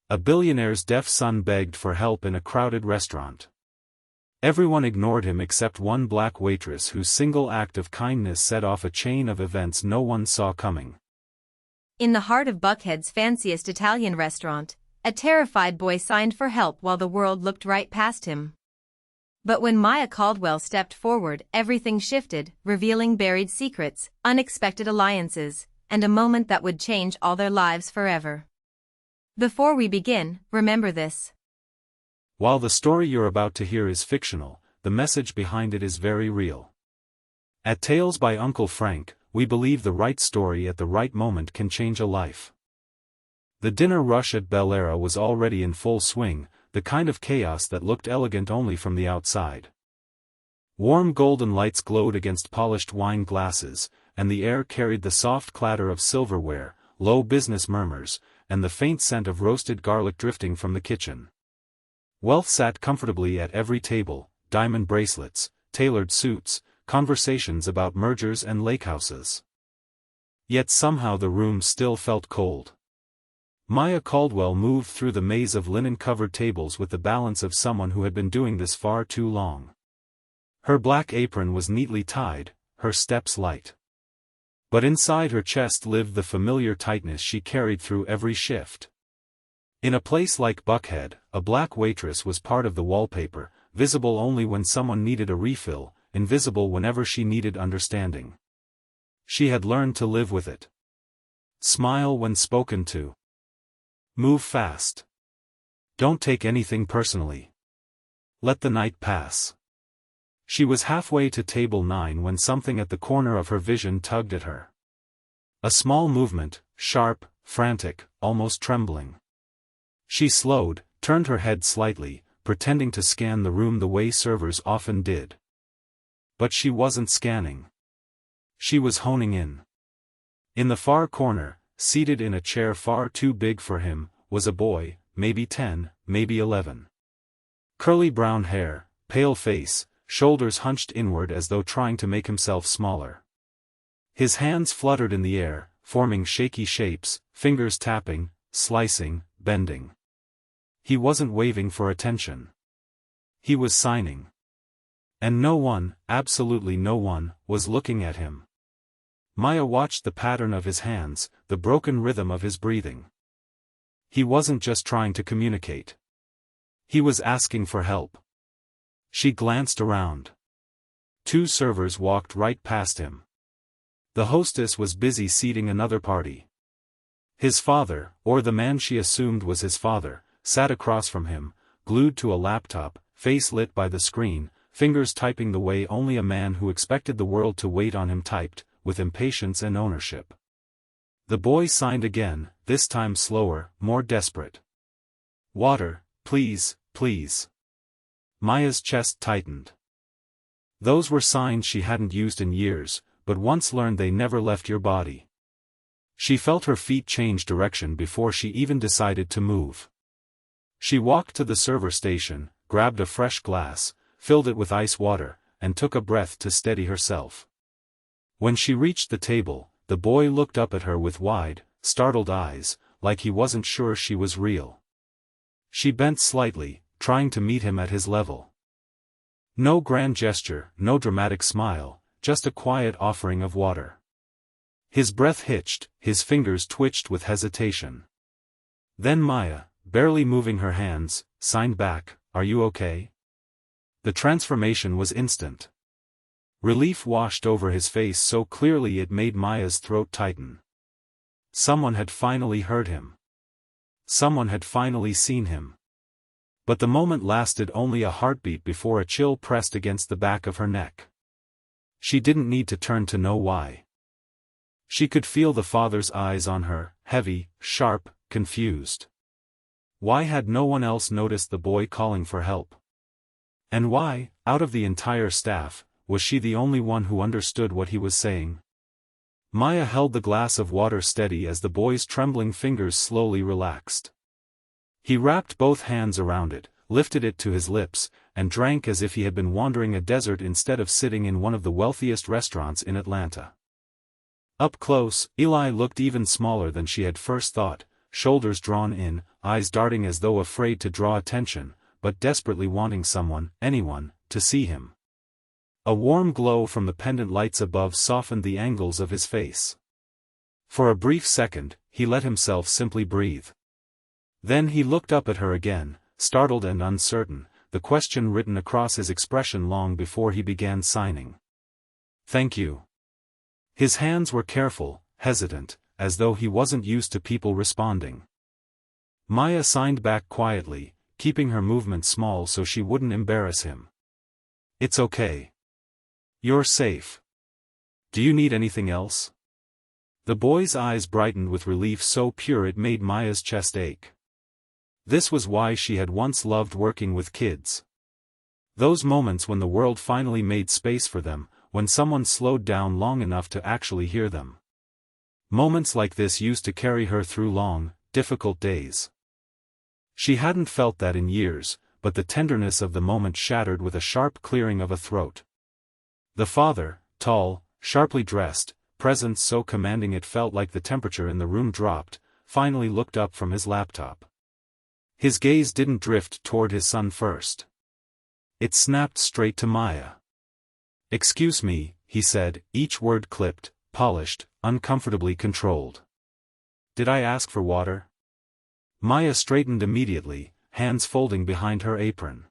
A billionaire's deaf son begged for help in a crowded restaurant. Everyone ignored him except one black waitress whose single act of kindness set off a chain of events no one saw coming. In the heart of Buckhead's fanciest Italian restaurant, a terrified boy signed for help while the world looked right past him. But when Maya Caldwell stepped forward, everything shifted, revealing buried secrets, unexpected alliances, and a moment that would change all their lives forever. Before we begin, remember this. While the story you're about to hear is fictional, the message behind it is very real. At Tales by Uncle Frank, we believe the right story at the right moment can change a life. The dinner rush at Bellara was already in full swing, the kind of chaos that looked elegant only from the outside. Warm golden lights glowed against polished wine glasses, and the air carried the soft clatter of silverware, low business murmurs, and the faint scent of roasted garlic drifting from the kitchen. Wealth sat comfortably at every table, diamond bracelets, tailored suits, conversations about mergers and lakehouses. Yet somehow the room still felt cold. Maya Caldwell moved through the maze of linen-covered tables with the balance of someone who had been doing this far too long. Her black apron was neatly tied, her steps light. But inside her chest lived the familiar tightness she carried through every shift. In a place like Buckhead, a black waitress was part of the wallpaper, visible only when someone needed a refill, invisible whenever she needed understanding. She had learned to live with it. Smile when spoken to. Move fast. Don't take anything personally. Let the night pass. She was halfway to table 9 when something at the corner of her vision tugged at her. A small movement, sharp, frantic, almost trembling. She slowed, turned her head slightly, pretending to scan the room the way servers often did. But she wasn't scanning. She was honing in. In the far corner, seated in a chair far too big for him, was a boy, maybe 10, maybe 11. Curly brown hair, pale face, shoulders hunched inward as though trying to make himself smaller. His hands fluttered in the air, forming shaky shapes, fingers tapping, slicing, bending. He wasn't waving for attention. He was signing. And no one, absolutely no one, was looking at him. Maya watched the pattern of his hands, the broken rhythm of his breathing. He wasn't just trying to communicate. He was asking for help. She glanced around. 2 servers walked right past him. The hostess was busy seating another party. His father, or the man she assumed was his father, sat across from him, glued to a laptop, face lit by the screen, fingers typing the way only a man who expected the world to wait on him typed, with impatience and ownership. The boy signed again, this time slower, more desperate. Water, please, please. Maya's chest tightened. Those were signs she hadn't used in years, but once learned they never left your body. She felt her feet change direction before she even decided to move. She walked to the server station, grabbed a fresh glass, filled it with ice water, and took a breath to steady herself. When she reached the table, the boy looked up at her with wide, startled eyes, like he wasn't sure she was real. She bent slightly, trying to meet him at his level. No grand gesture, no dramatic smile, just a quiet offering of water. His breath hitched, his fingers twitched with hesitation. Then Maya, barely moving her hands, signed back, "Are you okay?" The transformation was instant. Relief washed over his face so clearly it made Maya's throat tighten. Someone had finally heard him. Someone had finally seen him. But the moment lasted only a heartbeat before a chill pressed against the back of her neck. She didn't need to turn to know why. She could feel the father's eyes on her, heavy, sharp, confused. Why had no one else noticed the boy calling for help? And why, out of the entire staff, was she the only one who understood what he was saying? Maya held the glass of water steady as the boy's trembling fingers slowly relaxed. He wrapped both hands around it, lifted it to his lips, and drank as if he had been wandering a desert instead of sitting in one of the wealthiest restaurants in Atlanta. Up close, Eli looked even smaller than she had first thought, shoulders drawn in, eyes darting as though afraid to draw attention, but desperately wanting someone, anyone, to see him. A warm glow from the pendant lights above softened the angles of his face. For a brief second, he let himself simply breathe. Then he looked up at her again, startled and uncertain, the question written across his expression long before he began signing. "Thank you." His hands were careful, hesitant, as though he wasn't used to people responding. Maya signed back quietly, keeping her movements small so she wouldn't embarrass him. "It's okay. You're safe. Do you need anything else?" The boy's eyes brightened with relief so pure it made Maya's chest ache. This was why she had once loved working with kids. Those moments when the world finally made space for them, when someone slowed down long enough to actually hear them. Moments like this used to carry her through long, difficult days. She hadn't felt that in years, but the tenderness of the moment shattered with a sharp clearing of a throat. The father, tall, sharply dressed, presence so commanding it felt like the temperature in the room dropped, finally looked up from his laptop. His gaze didn't drift toward his son first. It snapped straight to Maya. "Excuse me," he said, each word clipped, polished, uncomfortably controlled. "Did I ask for water?" Maya straightened immediately, hands folding behind her apron.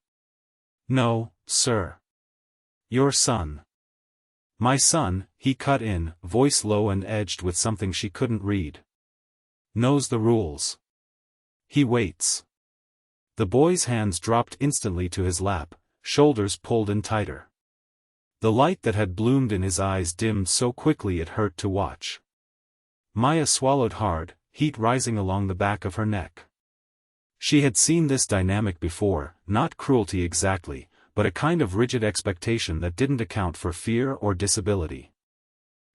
"No, sir. Your son." "My son," he cut in, voice low and edged with something she couldn't read. "Knows the rules. He waits." The boy's hands dropped instantly to his lap, shoulders pulled in tighter. The light that had bloomed in his eyes dimmed so quickly it hurt to watch. Maya swallowed hard, heat rising along the back of her neck. She had seen this dynamic before, not cruelty exactly, but a kind of rigid expectation that didn't account for fear or disability.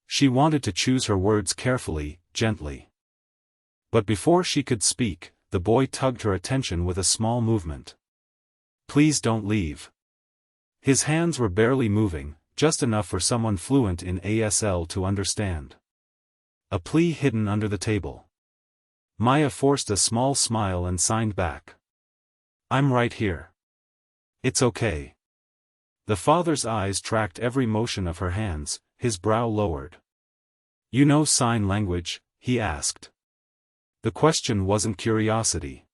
She wanted to choose her words carefully, gently. But before she could speak, the boy tugged her attention with a small movement. "Please don't leave." His hands were barely moving, just enough for someone fluent in ASL to understand. A plea hidden under the table. Maya forced a small smile and signed back. "I'm right here. It's okay." The father's eyes tracked every motion of her hands, his brow lowered. "You know sign language?" he asked. The question wasn't curiosity.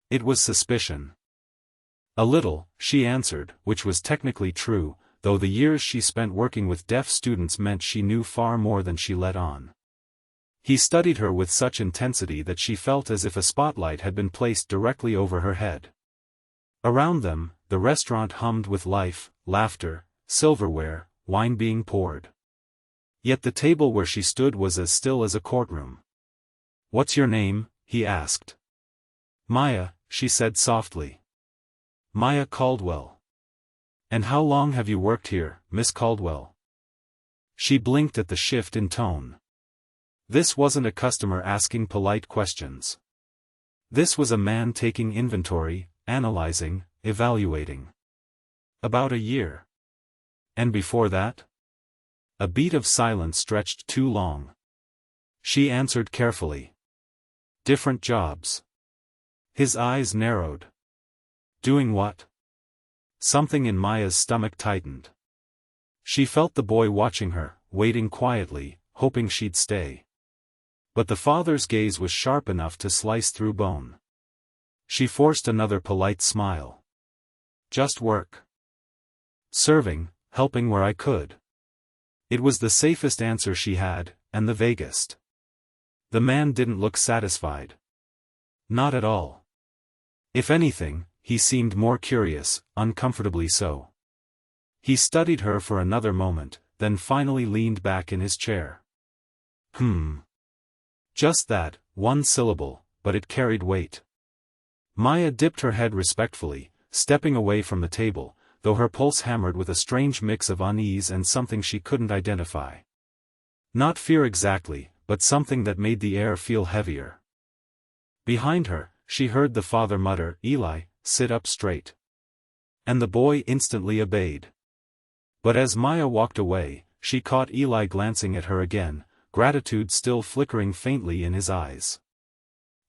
It was suspicion. "A little," she answered, which was technically true, though the years she spent working with deaf students meant she knew far more than she let on. He studied her with such intensity that she felt as if a spotlight had been placed directly over her head. Around them, the restaurant hummed with life, laughter, silverware, wine being poured. Yet the table where she stood was as still as a courtroom. "What's your name?" he asked. "Maya," she said softly. "Maya Caldwell. And how long have you worked here, Miss Caldwell?" She blinked at the shift in tone. This wasn't a customer asking polite questions. This was a man taking inventory, analyzing, evaluating. "About a year." "And before that?" A beat of silence stretched too long. She answered carefully. "Different jobs." His eyes narrowed. "Doing what?" Something in Maya's stomach tightened. She felt the boy watching her, waiting quietly, hoping she'd stay. But the father's gaze was sharp enough to slice through bone. She forced another polite smile. "Just work. Serving, helping where I could." It was the safest answer she had, and the vaguest. The man didn't look satisfied. Not at all. If anything, he seemed more curious, uncomfortably so. He studied her for another moment, then finally leaned back in his chair. Just that, one syllable, but it carried weight. Maya dipped her head respectfully, stepping away from the table, though her pulse hammered with a strange mix of unease and something she couldn't identify. Not fear exactly, but something that made the air feel heavier. Behind her, she heard the father mutter, "Eli, sit up straight." And the boy instantly obeyed. But as Maya walked away, she caught Eli glancing at her again, gratitude still flickering faintly in his eyes.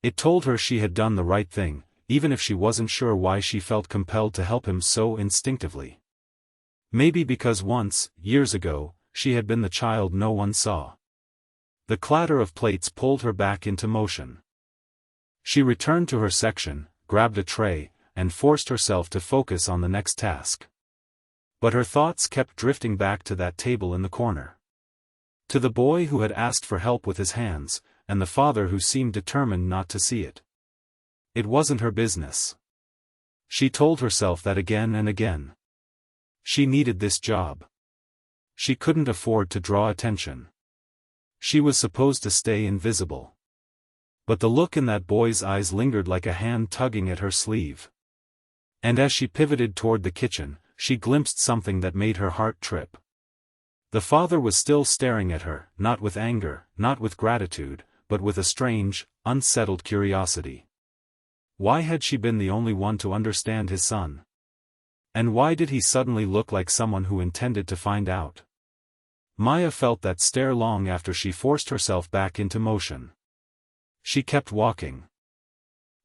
It told her she had done the right thing, even if she wasn't sure why she felt compelled to help him so instinctively. Maybe because once, years ago, she had been the child no one saw. The clatter of plates pulled her back into motion. She returned to her section, grabbed a tray, and forced herself to focus on the next task. But her thoughts kept drifting back to that table in the corner. To the boy who had asked for help with his hands, and the father who seemed determined not to see it. It wasn't her business. She told herself that again and again. She needed this job. She couldn't afford to draw attention. She was supposed to stay invisible. But the look in that boy's eyes lingered like a hand tugging at her sleeve. And as she pivoted toward the kitchen, she glimpsed something that made her heart trip. The father was still staring at her, not with anger, not with gratitude, but with a strange, unsettled curiosity. Why had she been the only one to understand his son? And why did he suddenly look like someone who intended to find out? Maya felt that stare long after she forced herself back into motion. She kept walking.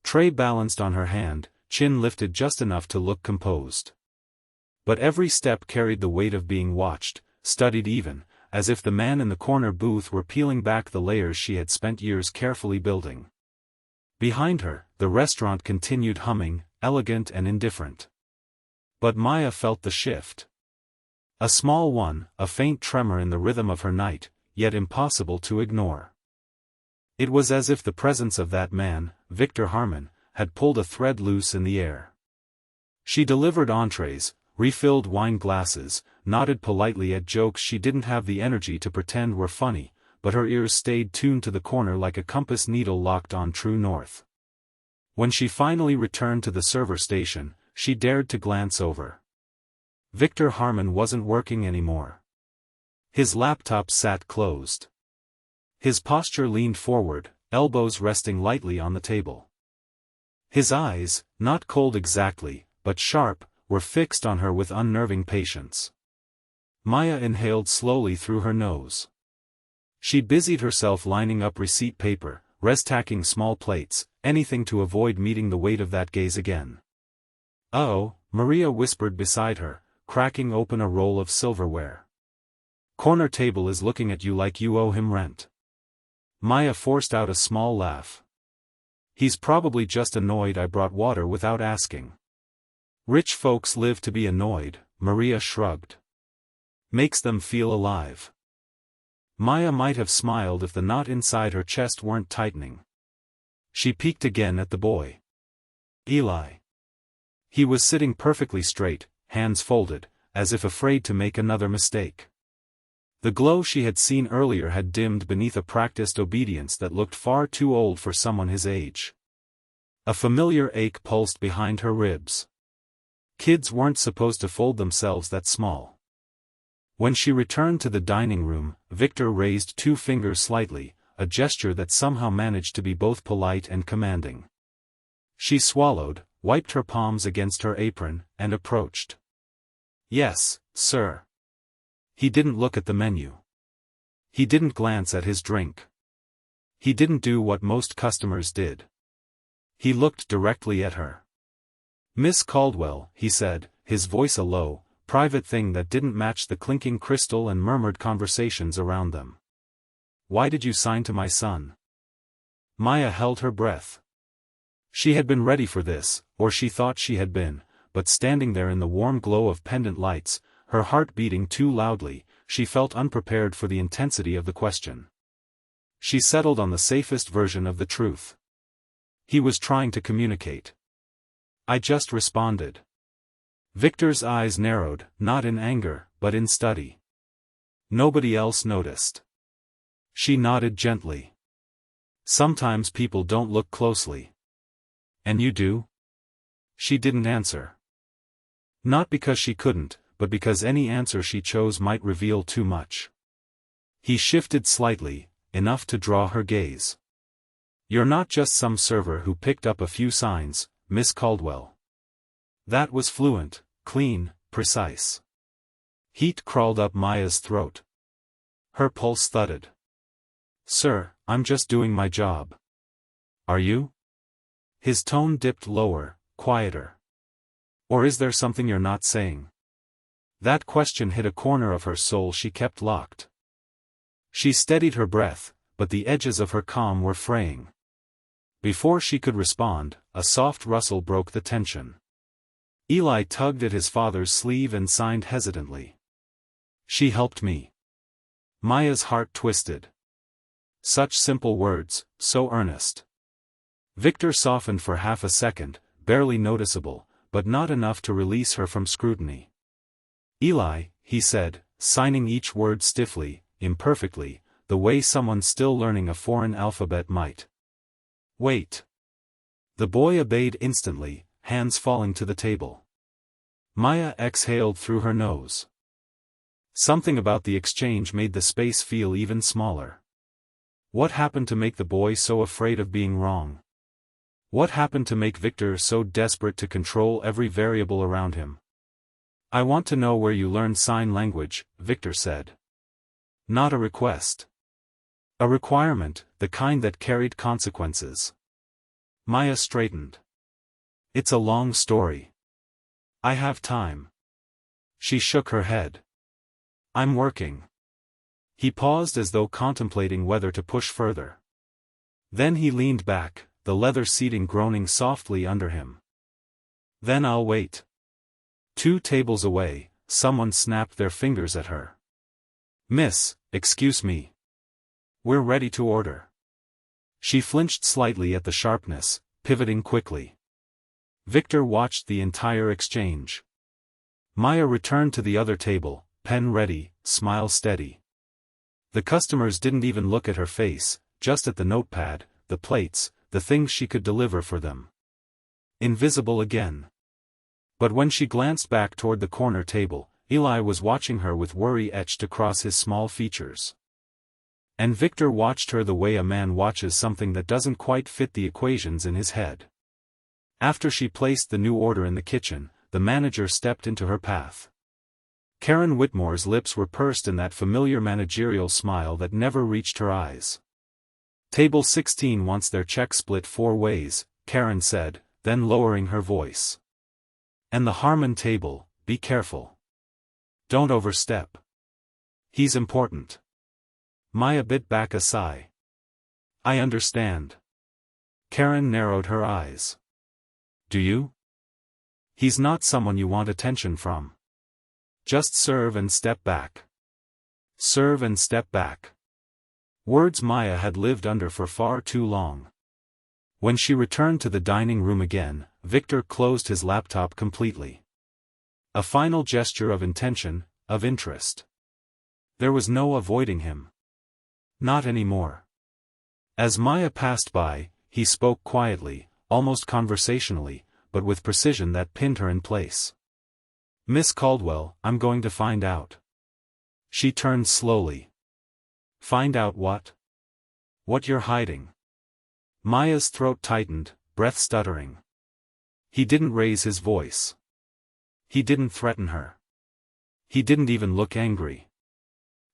Tray balanced on her hand, chin lifted just enough to look composed. But every step carried the weight of being watched, studied even, as if the man in the corner booth were peeling back the layers she had spent years carefully building. Behind her, the restaurant continued humming, elegant and indifferent. But Maya felt the shift. A small one, a faint tremor in the rhythm of her night, yet impossible to ignore. It was as if the presence of that man, Victor Harmon, had pulled a thread loose in the air. She delivered entrees, refilled wine glasses, nodded politely at jokes she didn't have the energy to pretend were funny, but her ears stayed tuned to the corner like a compass needle locked on true north. When she finally returned to the server station, she dared to glance over. Victor Harmon wasn't working anymore. His laptop sat closed. His posture leaned forward, elbows resting lightly on the table. His eyes, not cold exactly, but sharp, were fixed on her with unnerving patience. Maya inhaled slowly through her nose. She busied herself lining up receipt paper, restacking small plates, anything to avoid meeting the weight of that gaze again. "Oh," Maria whispered beside her, cracking open a roll of silverware. "Corner table is looking at you like you owe him rent." Maya forced out a small laugh. "He's probably just annoyed I brought water without asking." "Rich folks live to be annoyed," Maria shrugged. "Makes them feel alive." Maya might have smiled if the knot inside her chest weren't tightening. She peeked again at the boy. Eli. He was sitting perfectly straight, hands folded, as if afraid to make another mistake. The glow she had seen earlier had dimmed beneath a practiced obedience that looked far too old for someone his age. A familiar ache pulsed behind her ribs. Kids weren't supposed to fold themselves that small. When she returned to the dining room, Victor raised two fingers slightly, a gesture that somehow managed to be both polite and commanding. She swallowed, wiped her palms against her apron, and approached. "Yes, sir." He didn't look at the menu. He didn't glance at his drink. He didn't do what most customers did. He looked directly at her. "Miss Caldwell," he said, his voice a low, private thing that didn't match the clinking crystal and murmured conversations around them. "Why did you sign to my son?" Maya held her breath. She had been ready for this, or she thought she had been, but standing there in the warm glow of pendant lights, her heart beating too loudly, she felt unprepared for the intensity of the question. She settled on the safest version of the truth. He was trying to communicate. "I just responded." Victor's eyes narrowed, not in anger, but in study. Nobody else noticed. She nodded gently. "Sometimes people don't look closely." "And you do?" She didn't answer. Not because she couldn't, but because any answer she chose might reveal too much. He shifted slightly, enough to draw her gaze. "You're not just some server who picked up a few signs, Miss Caldwell." That was fluent, clean, precise. Heat crawled up Maya's throat. Her pulse thudded. "Sir, I'm just doing my job." Are you? His tone dipped lower, quieter. Or is there something you're not saying? That question hit a corner of her soul she kept locked. She steadied her breath, but the edges of her calm were fraying. Before she could respond, a soft rustle broke the tension. Eli tugged at his father's sleeve and signed hesitantly. She helped me. Maya's heart twisted. Such simple words, so earnest. Victor softened for half a second, barely noticeable, but not enough to release her from scrutiny. Eli, he said, signing each word stiffly, imperfectly, the way someone still learning a foreign alphabet might. Wait. The boy obeyed instantly, hands falling to the table. Maya exhaled through her nose. Something about the exchange made the space feel even smaller. What happened to make the boy so afraid of being wrong? What happened to make Victor so desperate to control every variable around him? I want to know where you learned sign language, Victor said. Not a request. A requirement, the kind that carried consequences. Maya straightened. It's a long story. I have time. She shook her head. I'm working. He paused as though contemplating whether to push further. Then he leaned back, the leather seating groaning softly under him. Then I'll wait. 2 tables away, someone snapped their fingers at her. Miss, excuse me. We're ready to order. She flinched slightly at the sharpness, pivoting quickly. Victor watched the entire exchange. Maya returned to the other table, pen ready, smile steady. The customers didn't even look at her face, just at the notepad, the plates, the things she could deliver for them. Invisible again. But when she glanced back toward the corner table, Eli was watching her with worry etched across his small features. And Victor watched her the way a man watches something that doesn't quite fit the equations in his head. After she placed the new order in the kitchen, the manager stepped into her path. Karen Whitmore's lips were pursed in that familiar managerial smile that never reached her eyes. Table 16 wants their check split 4 ways, Karen said, then lowering her voice. And the Harmon table, be careful. Don't overstep. He's important. Maya bit back a sigh. I understand. Karen narrowed her eyes. Do you? He's not someone you want attention from. Just serve and step back. Serve and step back. Words Maya had lived under for far too long. When she returned to the dining room again, Victor closed his laptop completely. A final gesture of intention, of interest. There was no avoiding him. Not anymore. As Maya passed by, he spoke quietly, almost conversationally, but with precision that pinned her in place. Miss Caldwell, I'm going to find out. She turned slowly. Find out what? What you're hiding. Maya's throat tightened, breath stuttering. He didn't raise his voice. He didn't threaten her. He didn't even look angry.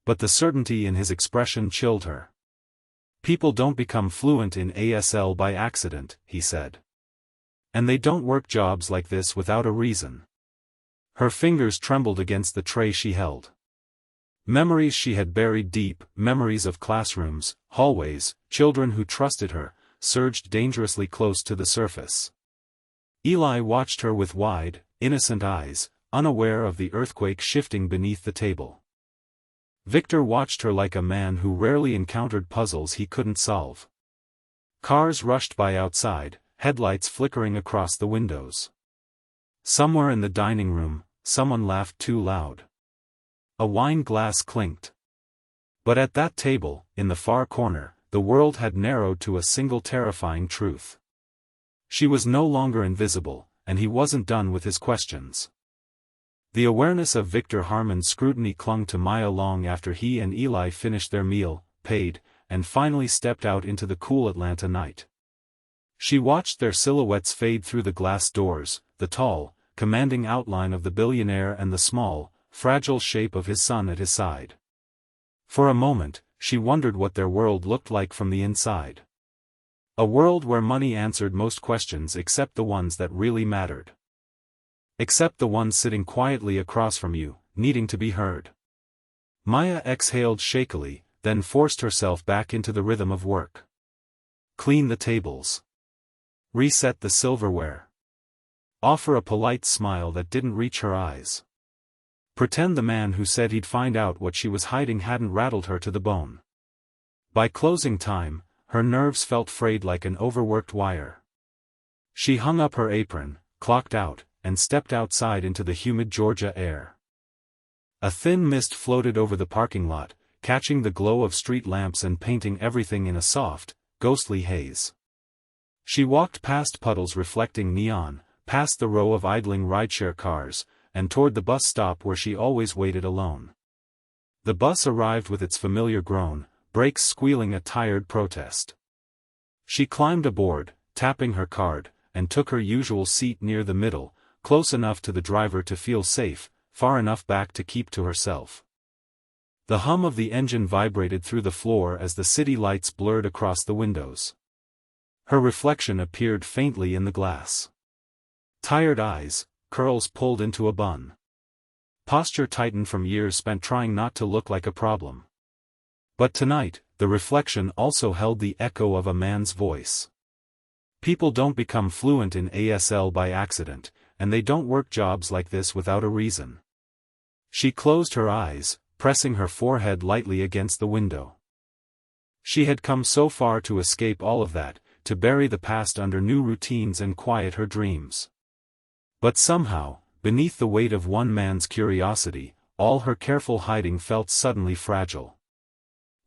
But the certainty in his expression chilled her. People don't become fluent in ASL by accident, he said. And they don't work jobs like this without a reason. Her fingers trembled against the tray she held. Memories she had buried deep, memories of classrooms, hallways, children who trusted her, surged dangerously close to the surface. Eli watched her with wide, innocent eyes, unaware of the earthquake shifting beneath the table. Victor watched her like a man who rarely encountered puzzles he couldn't solve. Cars rushed by outside, headlights flickering across the windows. Somewhere in the dining room, someone laughed too loud. A wine glass clinked. But at that table, in the far corner, the world had narrowed to a single terrifying truth. She was no longer invisible, and he wasn't done with his questions. The awareness of Victor Harmon's scrutiny clung to Maya long after he and Eli finished their meal, paid, and finally stepped out into the cool Atlanta night. She watched their silhouettes fade through the glass doors, the tall, commanding outline of the billionaire and the small, fragile shape of his son at his side. For a moment, she wondered what their world looked like from the inside. A world where money answered most questions except the ones that really mattered. Except the ones sitting quietly across from you, needing to be heard. Maya exhaled shakily, then forced herself back into the rhythm of work. Clean the tables. Reset the silverware. Offer a polite smile that didn't reach her eyes. Pretend the man who said he'd find out what she was hiding hadn't rattled her to the bone. By closing time, her nerves felt frayed like an overworked wire. She hung up her apron, clocked out, and stepped outside into the humid Georgia air. A thin mist floated over the parking lot, catching the glow of street lamps and painting everything in a soft, ghostly haze. She walked past puddles reflecting neon, past the row of idling rideshare cars, and toward the bus stop where she always waited alone. The bus arrived with its familiar groan, brakes squealing a tired protest. She climbed aboard, tapping her card, and took her usual seat near the middle, close enough to the driver to feel safe, far enough back to keep to herself. The hum of the engine vibrated through the floor as the city lights blurred across the windows. Her reflection appeared faintly in the glass. Tired eyes, curls pulled into a bun. Posture tightened from years spent trying not to look like a problem. But tonight, the reflection also held the echo of a man's voice. People don't become fluent in ASL by accident, and they don't work jobs like this without a reason. She closed her eyes, pressing her forehead lightly against the window. She had come so far to escape all of that, to bury the past under new routines and quiet her dreams. But somehow, beneath the weight of one man's curiosity, all her careful hiding felt suddenly fragile.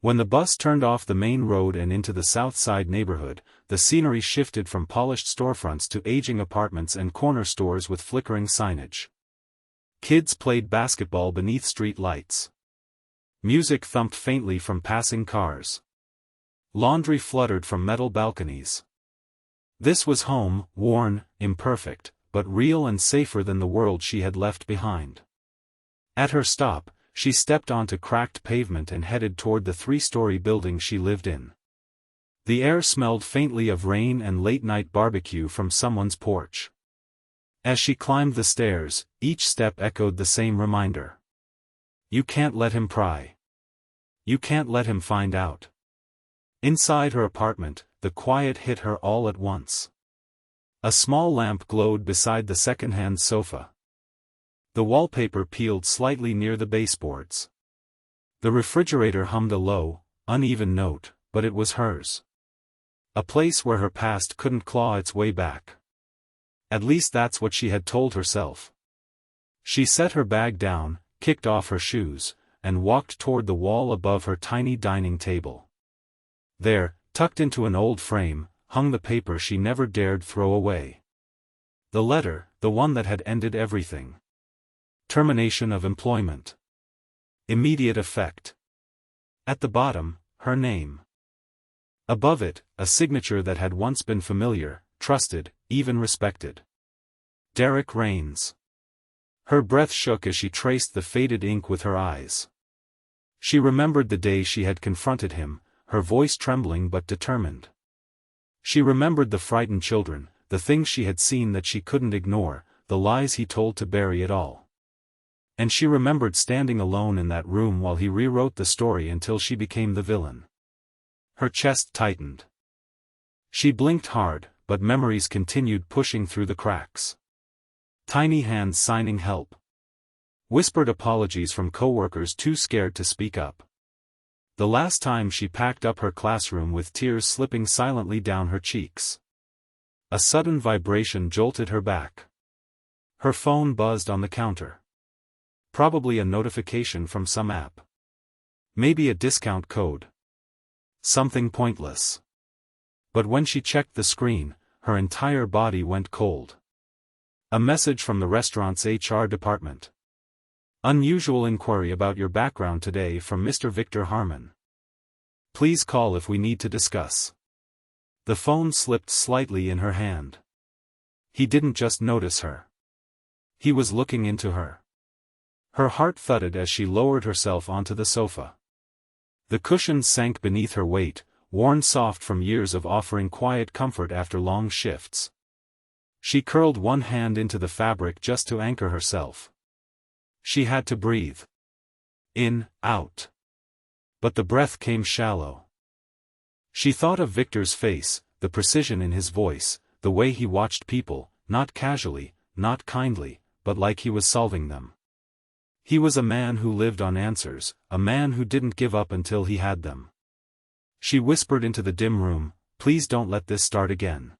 When the bus turned off the main road and into the South Side neighborhood, the scenery shifted from polished storefronts to aging apartments and corner stores with flickering signage. Kids played basketball beneath street lights. Music thumped faintly from passing cars. Laundry fluttered from metal balconies. This was home, worn, imperfect, but real and safer than the world she had left behind. At her stop, she stepped onto cracked pavement and headed toward the three-story building she lived in. The air smelled faintly of rain and late-night barbecue from someone's porch. As she climbed the stairs, each step echoed the same reminder. You can't let him pry. You can't let him find out. Inside her apartment, the quiet hit her all at once. A small lamp glowed beside the second-hand sofa. The wallpaper peeled slightly near the baseboards. The refrigerator hummed a low, uneven note, but it was hers. A place where her past couldn't claw its way back. At least that's what she had told herself. She set her bag down, kicked off her shoes, and walked toward the wall above her tiny dining table. There, tucked into an old frame, hung the paper she never dared throw away. The letter, the one that had ended everything. Termination of employment. Immediate effect. At the bottom, her name. Above it, a signature that had once been familiar, trusted, even respected. Derek Raines. Her breath shook as she traced the faded ink with her eyes. She remembered the day she had confronted him, her voice trembling but determined. She remembered the frightened children, the things she had seen that she couldn't ignore, the lies he told to bury it all. And she remembered standing alone in that room while he rewrote the story until she became the villain. Her chest tightened. She blinked hard, but memories continued pushing through the cracks. Tiny hands signing help. Whispered apologies from coworkers too scared to speak up. The last time she packed up her classroom with tears slipping silently down her cheeks. A sudden vibration jolted her back. Her phone buzzed on the counter. Probably a notification from some app. Maybe a discount code. Something pointless. But when she checked the screen, her entire body went cold. A message from the restaurant's HR department. Unusual inquiry about your background today from Mr. Victor Harmon. Please call if we need to discuss. The phone slipped slightly in her hand. He didn't just notice her. He was looking into her. Her heart thudded as she lowered herself onto the sofa. The cushions sank beneath her weight, worn soft from years of offering quiet comfort after long shifts. She curled one hand into the fabric just to anchor herself. She had to breathe. In, out. But the breath came shallow. She thought of Victor's face, the precision in his voice, the way he watched people, not casually, not kindly, but like he was solving them. He was a man who lived on answers, a man who didn't give up until he had them. She whispered into the dim room, "Please don't let this start again."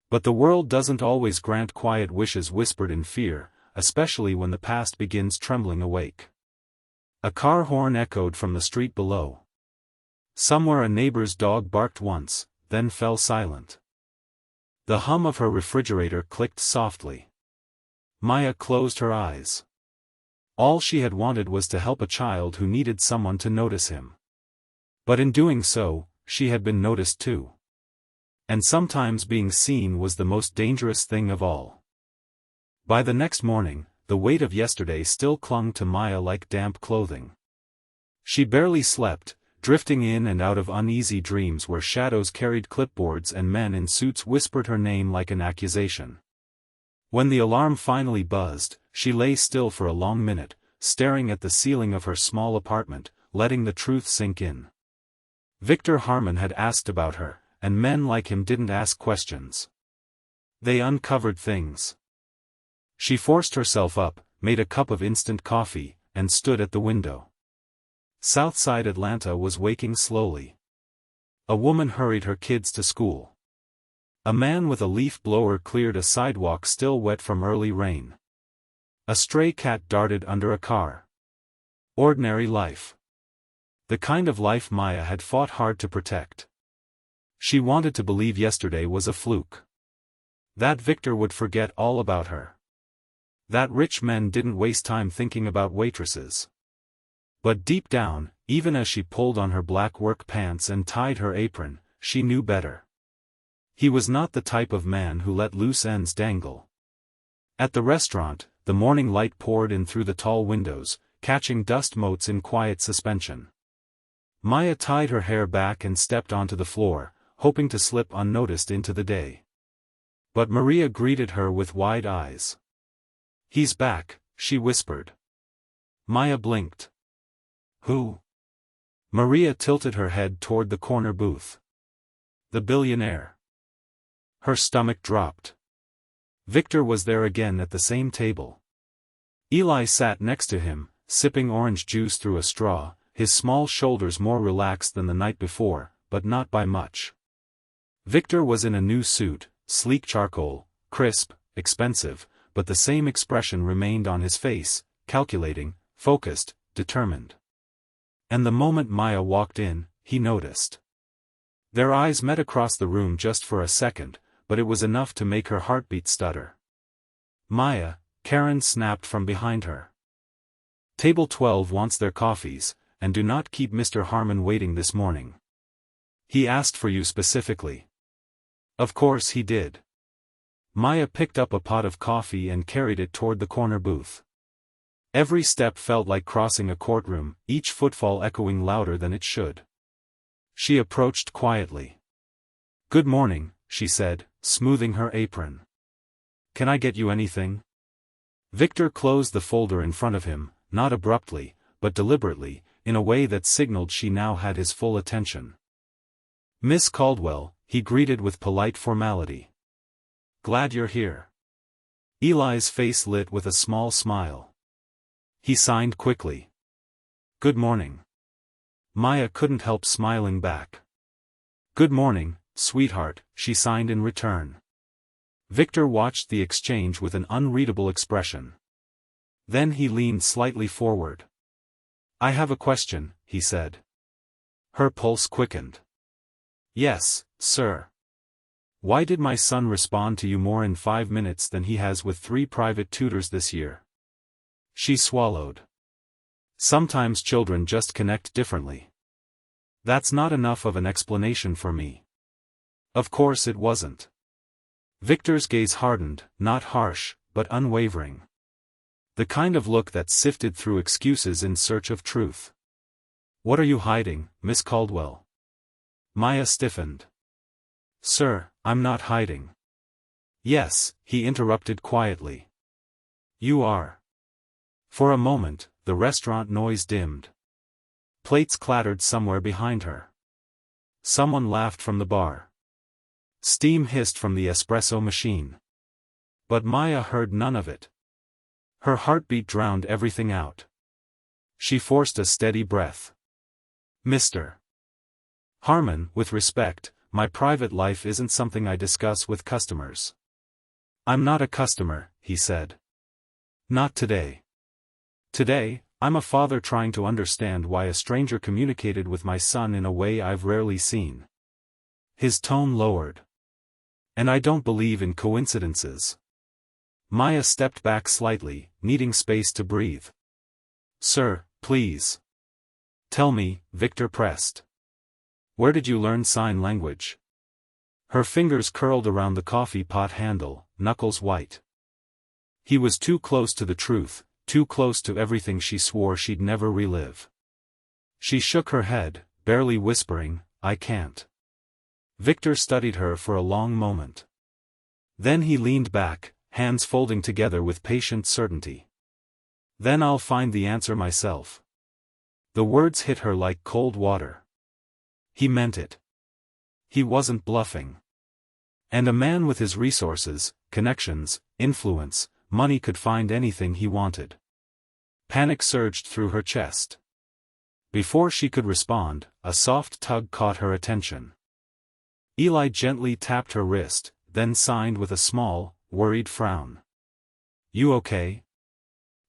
But the world doesn't always grant quiet wishes whispered in fear, especially when the past begins trembling awake. A car horn echoed from the street below. Somewhere a neighbor's dog barked once, then fell silent. The hum of her refrigerator clicked softly. Maya closed her eyes. All she had wanted was to help a child who needed someone to notice him. But in doing so, she had been noticed too. And sometimes being seen was the most dangerous thing of all. By the next morning, the weight of yesterday still clung to Maya like damp clothing. She barely slept, drifting in and out of uneasy dreams where shadows carried clipboards and men in suits whispered her name like an accusation. When the alarm finally buzzed, she lay still for a long minute, staring at the ceiling of her small apartment, letting the truth sink in. Victor Harmon had asked about her, and men like him didn't ask questions. They uncovered things. She forced herself up, made a cup of instant coffee, and stood at the window. Southside Atlanta was waking slowly. A woman hurried her kids to school. A man with a leaf blower cleared a sidewalk still wet from early rain. A stray cat darted under a car. Ordinary life. The kind of life Maya had fought hard to protect. She wanted to believe yesterday was a fluke. That Victor would forget all about her. That rich men didn't waste time thinking about waitresses. But deep down, even as she pulled on her black work pants and tied her apron, she knew better. He was not the type of man who let loose ends dangle. At the restaurant, the morning light poured in through the tall windows, catching dust motes in quiet suspension. Maya tied her hair back and stepped onto the floor, hoping to slip unnoticed into the day. But Maria greeted her with wide eyes. "He's back," she whispered. Maya blinked. "Who?" Maria tilted her head toward the corner booth. "The billionaire." Her stomach dropped. Victor was there again at the same table. Eli sat next to him, sipping orange juice through a straw, his small shoulders more relaxed than the night before, but not by much. Victor was in a new suit, sleek charcoal, crisp, expensive, but the same expression remained on his face, calculating, focused, determined. And the moment Maya walked in, he noticed. Their eyes met across the room just for a second, but it was enough to make her heartbeat stutter. "Maya," Karen snapped from behind her. "Table 12 wants their coffees, and do not keep Mr. Harmon waiting this morning. He asked for you specifically." Of course he did. Maya picked up a pot of coffee and carried it toward the corner booth. Every step felt like crossing a courtroom, each footfall echoing louder than it should. She approached quietly. "Good morning," she said, smoothing her apron. "Can I get you anything?" Victor closed the folder in front of him, not abruptly, but deliberately, in a way that signaled she now had his full attention. "Miss Caldwell," he greeted with polite formality. "Glad you're here." Eli's face lit with a small smile. He signed quickly. "Good morning." Maya couldn't help smiling back. "Good morning, sweetheart," she signed in return. Victor watched the exchange with an unreadable expression. Then he leaned slightly forward. "I have a question," he said. Her pulse quickened. "Yes, sir. Why did my son respond to you more in 5 minutes than he has with 3 private tutors this year?" She swallowed. "Sometimes children just connect differently. That's not enough of an explanation for me." Of course it wasn't. Victor's gaze hardened, not harsh, but unwavering. The kind of look that sifted through excuses in search of truth. "What are you hiding, Miss Caldwell?" Maya stiffened. Sir, I'm not hiding. Yes, he interrupted quietly. You are. For a moment, the restaurant noise dimmed. Plates clattered somewhere behind her. Someone laughed from the bar. Steam hissed from the espresso machine. But Maya heard none of it. Her heartbeat drowned everything out. She forced a steady breath. Mr. Harmon, with respect, my private life isn't something I discuss with customers. I'm not a customer, he said. Not today. Today, I'm a father trying to understand why a stranger communicated with my son in a way I've rarely seen. His tone lowered. And I don't believe in coincidences. Maya stepped back slightly, needing space to breathe. Sir, please. Tell me, Victor pressed. Where did you learn sign language? Her fingers curled around the coffee pot handle, knuckles white. He was too close to the truth, too close to everything she swore she'd never relive. She shook her head, barely whispering, I can't. Victor studied her for a long moment. Then he leaned back, hands folding together with patient certainty. Then I'll find the answer myself. The words hit her like cold water. He meant it. He wasn't bluffing. And a man with his resources, connections, influence, money could find anything he wanted. Panic surged through her chest. Before she could respond, a soft tug caught her attention. Eli gently tapped her wrist, then signed with a small, worried frown. You okay?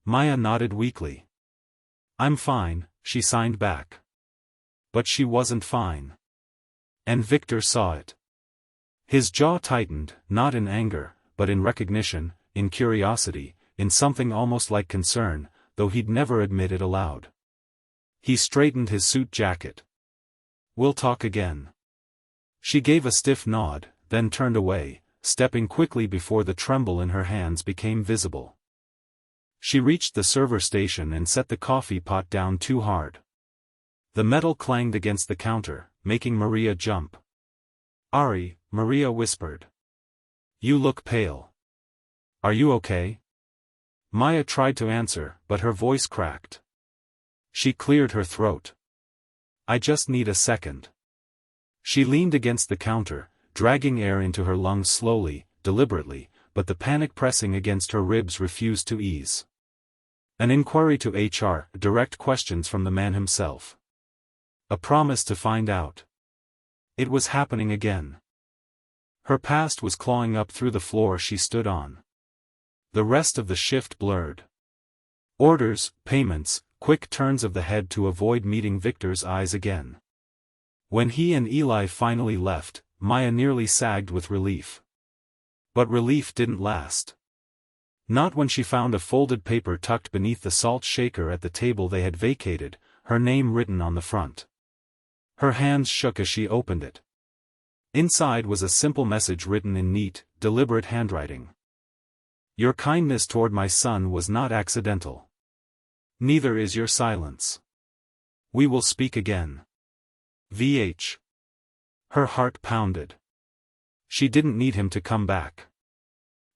Maya nodded weakly. I'm fine, she signed back. But she wasn't fine. And Victor saw it. His jaw tightened, not in anger, but in recognition, in curiosity, in something almost like concern, though he'd never admit it aloud. He straightened his suit jacket. We'll talk again. She gave a stiff nod, then turned away, stepping quickly before the tremble in her hands became visible. She reached the server station and set the coffee pot down too hard. The metal clanged against the counter, making Maria jump. Ari, Maria whispered. You look pale. Are you okay? Maya tried to answer, but her voice cracked. She cleared her throat. I just need a second. She leaned against the counter, dragging air into her lungs slowly, deliberately, but the panic pressing against her ribs refused to ease. An inquiry to HR, direct questions from the man himself. A promise to find out. It was happening again. Her past was clawing up through the floor she stood on. The rest of the shift blurred. Orders, payments, quick turns of the head to avoid meeting Victor's eyes again. When he and Eli finally left, Maya nearly sagged with relief. But relief didn't last. Not when she found a folded paper tucked beneath the salt shaker at the table they had vacated, her name written on the front. Her hands shook as she opened it. Inside was a simple message written in neat, deliberate handwriting. Your kindness toward my son was not accidental. Neither is your silence. We will speak again. VH. Her heart pounded. She didn't need him to come back.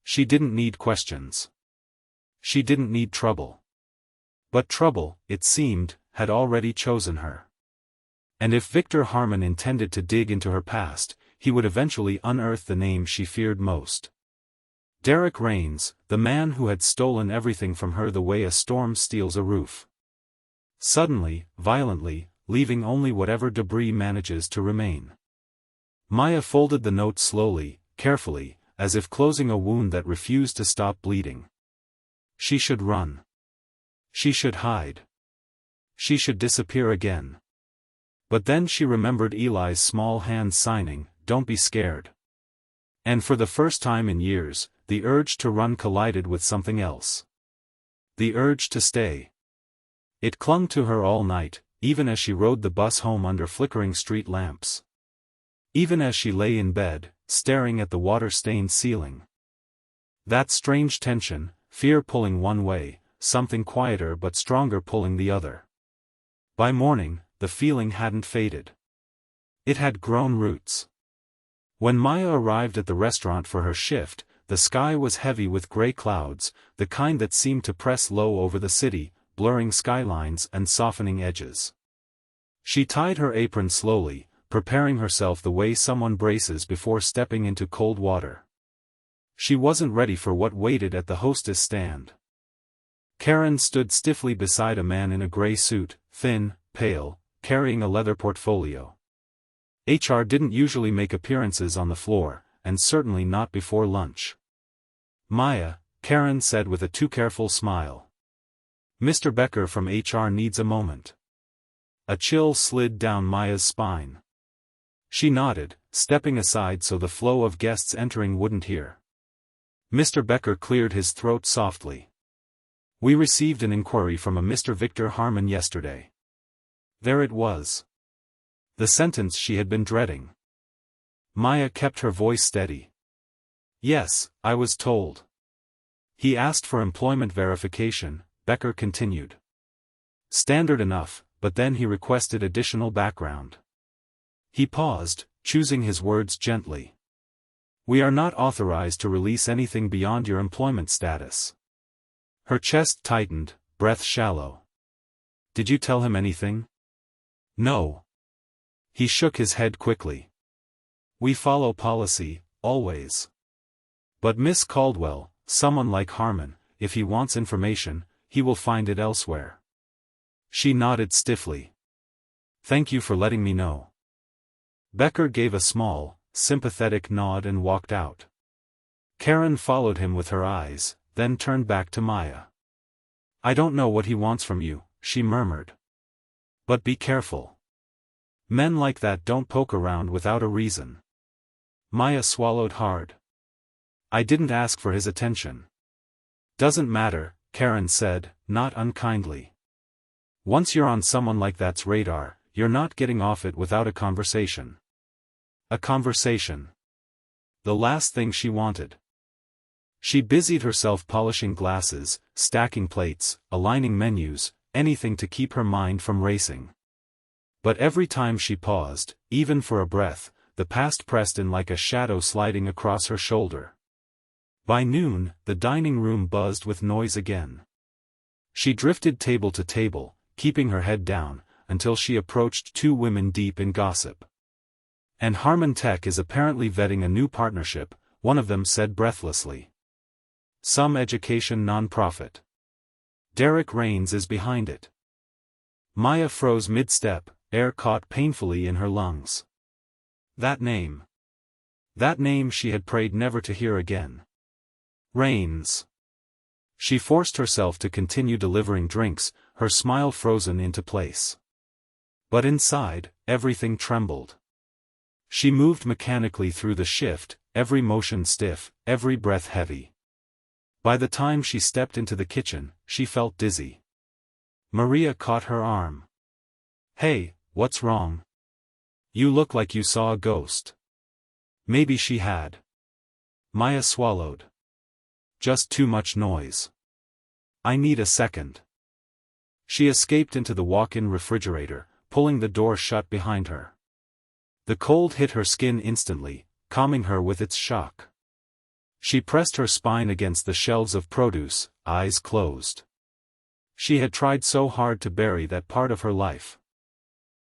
She didn't need questions. She didn't need trouble. But trouble, it seemed, had already chosen her. And if Victor Harmon intended to dig into her past, he would eventually unearth the name she feared most. Derek Raines, the man who had stolen everything from her the way a storm steals a roof. Suddenly, violently, leaving only whatever debris manages to remain. Maya folded the note slowly, carefully, as if closing a wound that refused to stop bleeding. She should run. She should hide. She should disappear again. But then she remembered Eli's small hands signing, "Don't be scared." And for the first time in years, the urge to run collided with something else. The urge to stay. It clung to her all night, even as she rode the bus home under flickering street lamps. Even as she lay in bed, staring at the water-stained ceiling. That strange tension, fear pulling one way, something quieter but stronger pulling the other. By morning, the feeling hadn't faded. It had grown roots. When Maya arrived at the restaurant for her shift, the sky was heavy with gray clouds, the kind that seemed to press low over the city, blurring skylines and softening edges. She tied her apron slowly, preparing herself the way someone braces before stepping into cold water. She wasn't ready for what waited at the hostess stand. Karen stood stiffly beside a man in a gray suit, thin, pale, carrying a leather portfolio. HR didn't usually make appearances on the floor, and certainly not before lunch. Maya, Karen said with a too careful smile. Mr. Becker from HR needs a moment. A chill slid down Maya's spine. She nodded, stepping aside so the flow of guests entering wouldn't hear. Mr. Becker cleared his throat softly. We received an inquiry from a Mr. Victor Harmon yesterday. There it was. The sentence she had been dreading. Maya kept her voice steady. Yes, I was told. He asked for employment verification, Becker continued. Standard enough, but then he requested additional background. He paused, choosing his words gently. We are not authorized to release anything beyond your employment status. Her chest tightened, breath shallow. Did you tell him anything? No. He shook his head quickly. We follow policy, always. But Miss Caldwell, someone like Harmon, if he wants information, he will find it elsewhere. She nodded stiffly. Thank you for letting me know. Becker gave a small, sympathetic nod and walked out. Karen followed him with her eyes, then turned back to Maya. I don't know what he wants from you, she murmured. But be careful. Men like that don't poke around without a reason. Maya swallowed hard. I didn't ask for his attention. Doesn't matter, Karen said, not unkindly. Once you're on someone like that's radar, you're not getting off it without a conversation. A conversation. The last thing she wanted. She busied herself polishing glasses, stacking plates, aligning menus, anything to keep her mind from racing. But every time she paused, even for a breath, the past pressed in like a shadow sliding across her shoulder. By noon, the dining room buzzed with noise again. She drifted table to table, keeping her head down, until she approached two women deep in gossip. And Harmon Tech is apparently vetting a new partnership, one of them said breathlessly. Some education nonprofit. Derek Raines is behind it. Maya froze mid-step, air caught painfully in her lungs. That name. That name she had prayed never to hear again. Raines. She forced herself to continue delivering drinks, her smile frozen into place. But inside, everything trembled. She moved mechanically through the shift, every motion stiff, every breath heavy. By the time she stepped into the kitchen, she felt dizzy. Maria caught her arm. Hey, what's wrong? You look like you saw a ghost. Maybe she had. Maya swallowed. Just too much noise. I need a second. She escaped into the walk-in refrigerator, pulling the door shut behind her. The cold hit her skin instantly, calming her with its shock. She pressed her spine against the shelves of produce, eyes closed. She had tried so hard to bury that part of her life.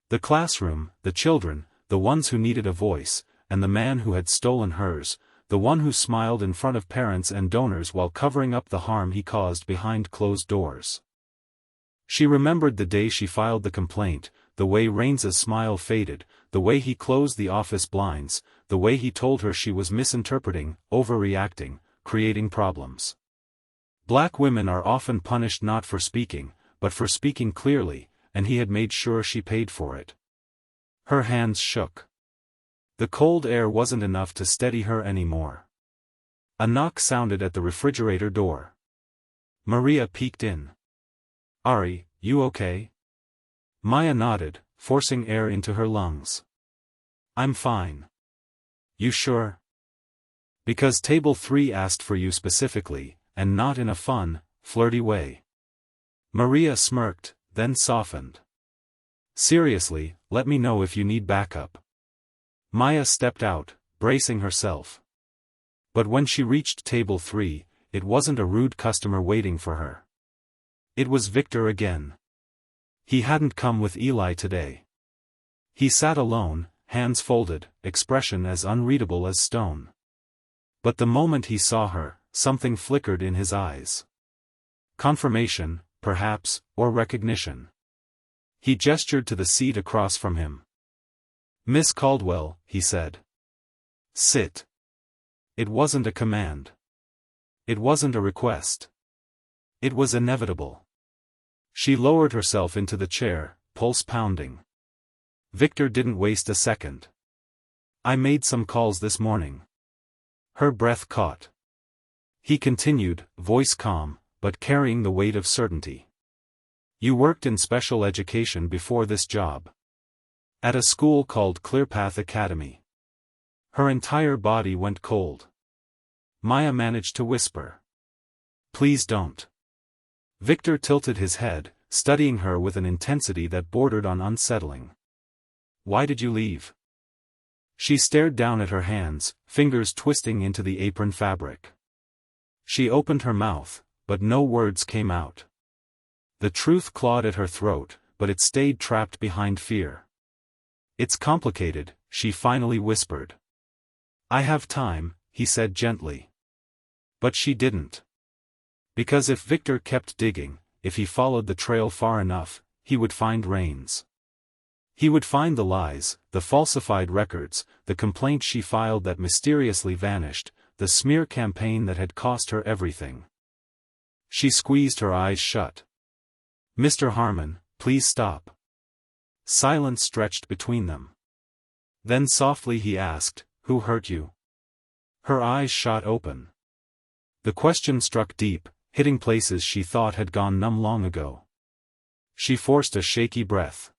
The classroom, the children, the ones who needed a voice, and the man who had stolen hers, the one who smiled in front of parents and donors while covering up the harm he caused behind closed doors. She remembered the day she filed the complaint, the way Raines's smile faded, the way he closed the office blinds, the way he told her she was misinterpreting, overreacting, creating problems. Black women are often punished not for speaking, but for speaking clearly, and he had made sure she paid for it. Her hands shook. The cold air wasn't enough to steady her anymore. A knock sounded at the refrigerator door. Maria peeked in. Ari, you okay? Maya nodded, forcing air into her lungs. I'm fine. You sure? Because table 3 asked for you specifically, and not in a fun, flirty way. Maria smirked, then softened. Seriously, let me know if you need backup. Maya stepped out, bracing herself. But when she reached table 3, it wasn't a rude customer waiting for her. It was Victor again. He hadn't come with Eli today. He sat alone, hands folded, expression as unreadable as stone. But the moment he saw her, something flickered in his eyes. Confirmation, perhaps, or recognition. He gestured to the seat across from him. "Miss Caldwell," he said. "Sit." It wasn't a command. It wasn't a request. It was inevitable. She lowered herself into the chair, pulse pounding. Victor didn't waste a second. "I made some calls this morning." Her breath caught. He continued, voice calm, but carrying the weight of certainty. "You worked in special education before this job. At a school called Clearpath Academy." Her entire body went cold. Maya managed to whisper, "Please don't." Victor tilted his head, studying her with an intensity that bordered on unsettling. "Why did you leave?" She stared down at her hands, fingers twisting into the apron fabric. She opened her mouth, but no words came out. The truth clawed at her throat, but it stayed trapped behind fear. "It's complicated," she finally whispered. "I have time," he said gently. But she didn't. Because if Victor kept digging, if he followed the trail far enough, he would find Rains. He would find the lies, the falsified records, the complaint she filed that mysteriously vanished, the smear campaign that had cost her everything. She squeezed her eyes shut. "Mr. Harmon, please stop." Silence stretched between them. Then softly he asked, "Who hurt you?" Her eyes shot open. The question struck deep, hitting places she thought had gone numb long ago. She forced a shaky breath.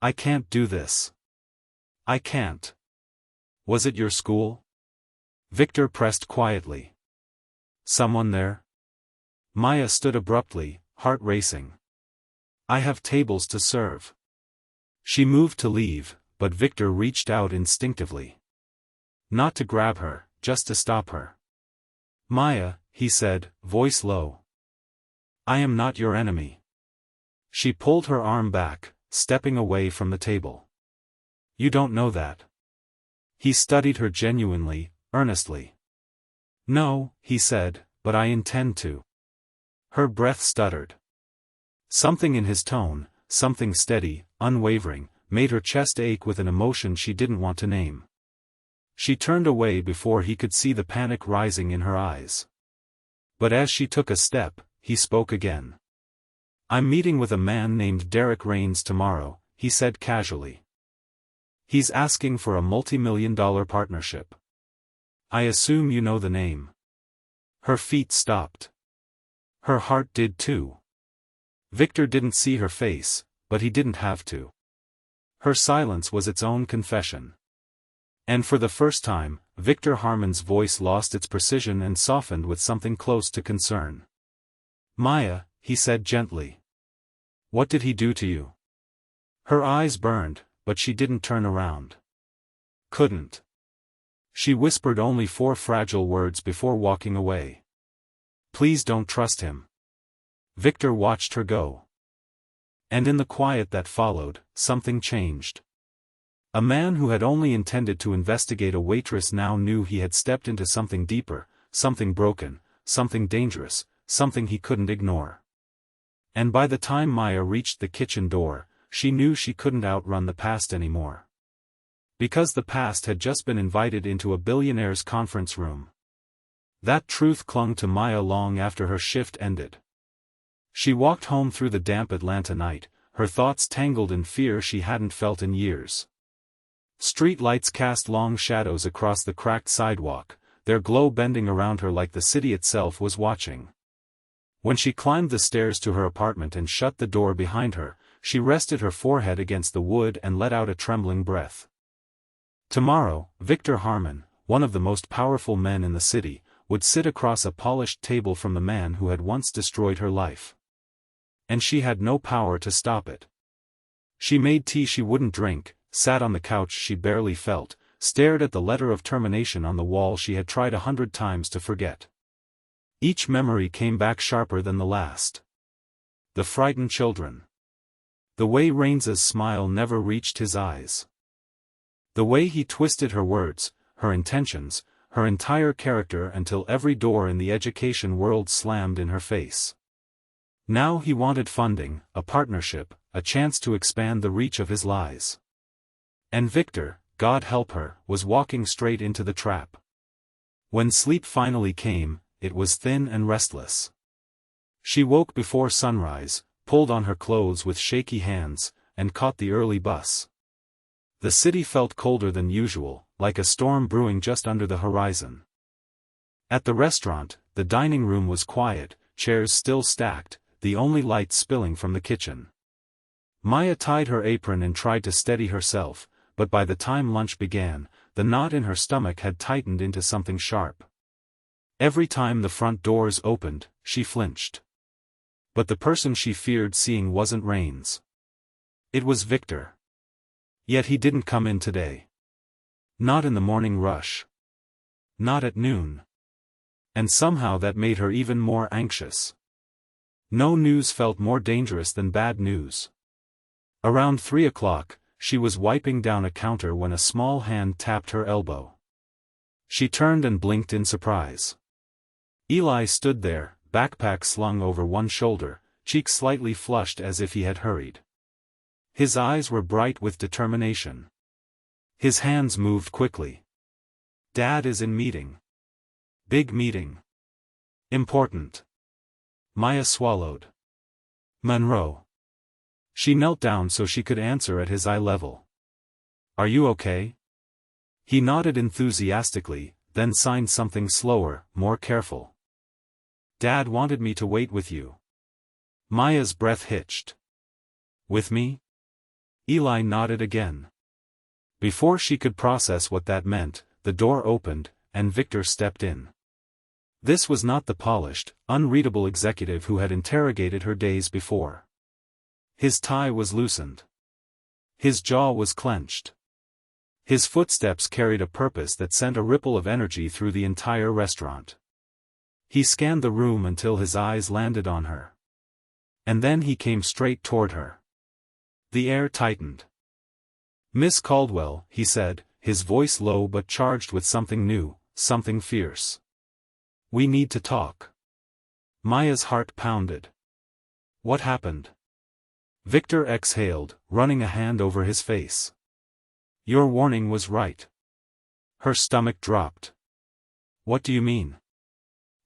"I can't do this. I can't." "Was it your school?" Victor pressed quietly. "Someone there?" Maya stood abruptly, heart racing. "I have tables to serve." She moved to leave, but Victor reached out instinctively. Not to grab her, just to stop her. "Maya," he said, voice low. "I am not your enemy." She pulled her arm back, stepping away from the table. "You don't know that." He studied her genuinely, earnestly. "No," he said, "but I intend to." Her breath stuttered. Something in his tone, something steady, unwavering, made her chest ache with an emotion she didn't want to name. She turned away before he could see the panic rising in her eyes. But as she took a step, he spoke again. "I'm meeting with a man named Derek Rains tomorrow," he said casually. "He's asking for a multi-million-dollar partnership. I assume you know the name." Her feet stopped. Her heart did too. Victor didn't see her face, but he didn't have to. Her silence was its own confession. And for the first time, Victor Harmon's voice lost its precision and softened with something close to concern. "Maya," he said gently. "What did he do to you?" Her eyes burned, but she didn't turn around. "Couldn't." She whispered only 4 fragile words before walking away. "Please don't trust him." Victor watched her go. And in the quiet that followed, something changed. A man who had only intended to investigate a waitress now knew he had stepped into something deeper, something broken, something dangerous, something he couldn't ignore. And by the time Maya reached the kitchen door, she knew she couldn't outrun the past anymore. Because the past had just been invited into a billionaire's conference room. That truth clung to Maya long after her shift ended. She walked home through the damp Atlanta night, her thoughts tangled in fear she hadn't felt in years. Street lights cast long shadows across the cracked sidewalk, their glow bending around her like the city itself was watching. When she climbed the stairs to her apartment and shut the door behind her, she rested her forehead against the wood and let out a trembling breath. Tomorrow, Victor Harmon, one of the most powerful men in the city, would sit across a polished table from the man who had once destroyed her life. And she had no power to stop it. She made tea she wouldn't drink, sat on the couch she barely felt, stared at the letter of termination on the wall she had tried 100 times to forget. Each memory came back sharper than the last. The frightened children. The way Rains's smile never reached his eyes. The way he twisted her words, her intentions, her entire character until every door in the education world slammed in her face. Now he wanted funding, a partnership, a chance to expand the reach of his lies. And Victor, God help her, was walking straight into the trap. When sleep finally came, it was thin and restless. She woke before sunrise, pulled on her clothes with shaky hands, and caught the early bus. The city felt colder than usual, like a storm brewing just under the horizon. At the restaurant, the dining room was quiet, chairs still stacked, the only light spilling from the kitchen. Maya tied her apron and tried to steady herself, but by the time lunch began, the knot in her stomach had tightened into something sharp. Every time the front doors opened, she flinched. But the person she feared seeing wasn't Rains. It was Victor. Yet he didn't come in today. Not in the morning rush. Not at noon. And somehow that made her even more anxious. No news felt more dangerous than bad news. Around 3 o'clock, she was wiping down a counter when a small hand tapped her elbow. She turned and blinked in surprise. Eli stood there, backpack slung over one shoulder, cheeks slightly flushed as if he had hurried. His eyes were bright with determination. His hands moved quickly. Dad is in meeting. Big meeting. Important. Maya swallowed. Monroe. She knelt down so she could answer at his eye level. Are you okay? He nodded enthusiastically, then signed something slower, more careful. Dad wanted me to wait with you. Maya's breath hitched. With me? Eli nodded again. Before she could process what that meant, the door opened, and Victor stepped in. This was not the polished, unreadable executive who had interrogated her days before. His tie was loosened. His jaw was clenched. His footsteps carried a purpose that sent a ripple of energy through the entire restaurant. He scanned the room until his eyes landed on her. And then he came straight toward her. The air tightened. Miss Caldwell, he said, his voice low but charged with something new, something fierce. We need to talk. Maya's heart pounded. What happened? Victor exhaled, running a hand over his face. Your warning was right. Her stomach dropped. What do you mean?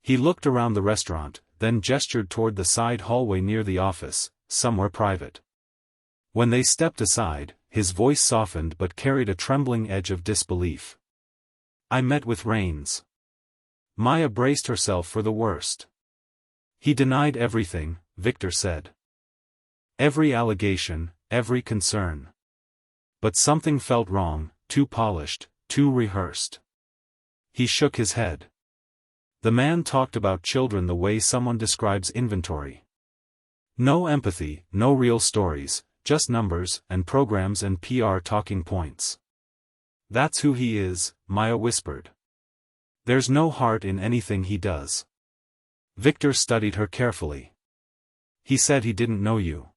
He looked around the restaurant, then gestured toward the side hallway near the office, somewhere private. When they stepped aside, his voice softened but carried a trembling edge of disbelief. I met with Rains. Maya braced herself for the worst. He denied everything, Victor said. Every allegation, every concern. But something felt wrong, too polished, too rehearsed. He shook his head. The man talked about children the way someone describes inventory. No empathy, no real stories, just numbers and programs and PR talking points. That's who he is, Maya whispered. There's no heart in anything he does. Victor studied her carefully. He said he didn't know you.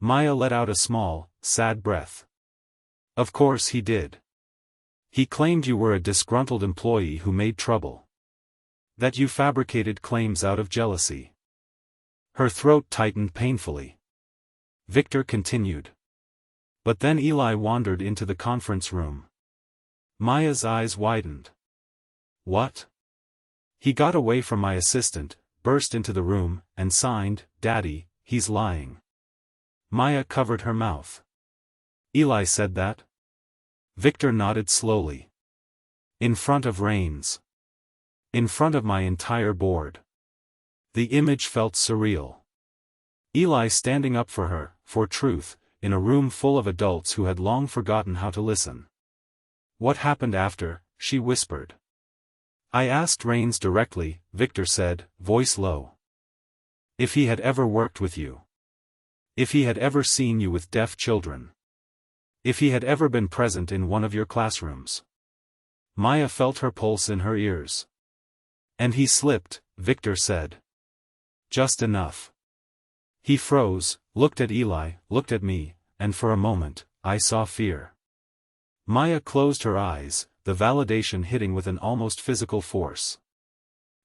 Maya let out a small, sad breath. Of course he did. He claimed you were a disgruntled employee who made trouble. That you fabricated claims out of jealousy. Her throat tightened painfully. Victor continued. But then Eli wandered into the conference room. Maya's eyes widened. What? He got away from my assistant, burst into the room, and signed, Daddy, he's lying. Maya covered her mouth. Eli said that? Victor nodded slowly. In front of Rains. In front of my entire board. The image felt surreal. Eli standing up for her, for truth, in a room full of adults who had long forgotten how to listen. What happened after? She whispered. I asked Rains directly, Victor said, voice low. If he had ever worked with you. If he had ever seen you with deaf children. If he had ever been present in one of your classrooms. Maya felt her pulse in her ears. And he slipped, Victor said. Just enough. He froze, looked at Eli, looked at me, and for a moment, I saw fear. Maya closed her eyes, the validation hitting with an almost physical force.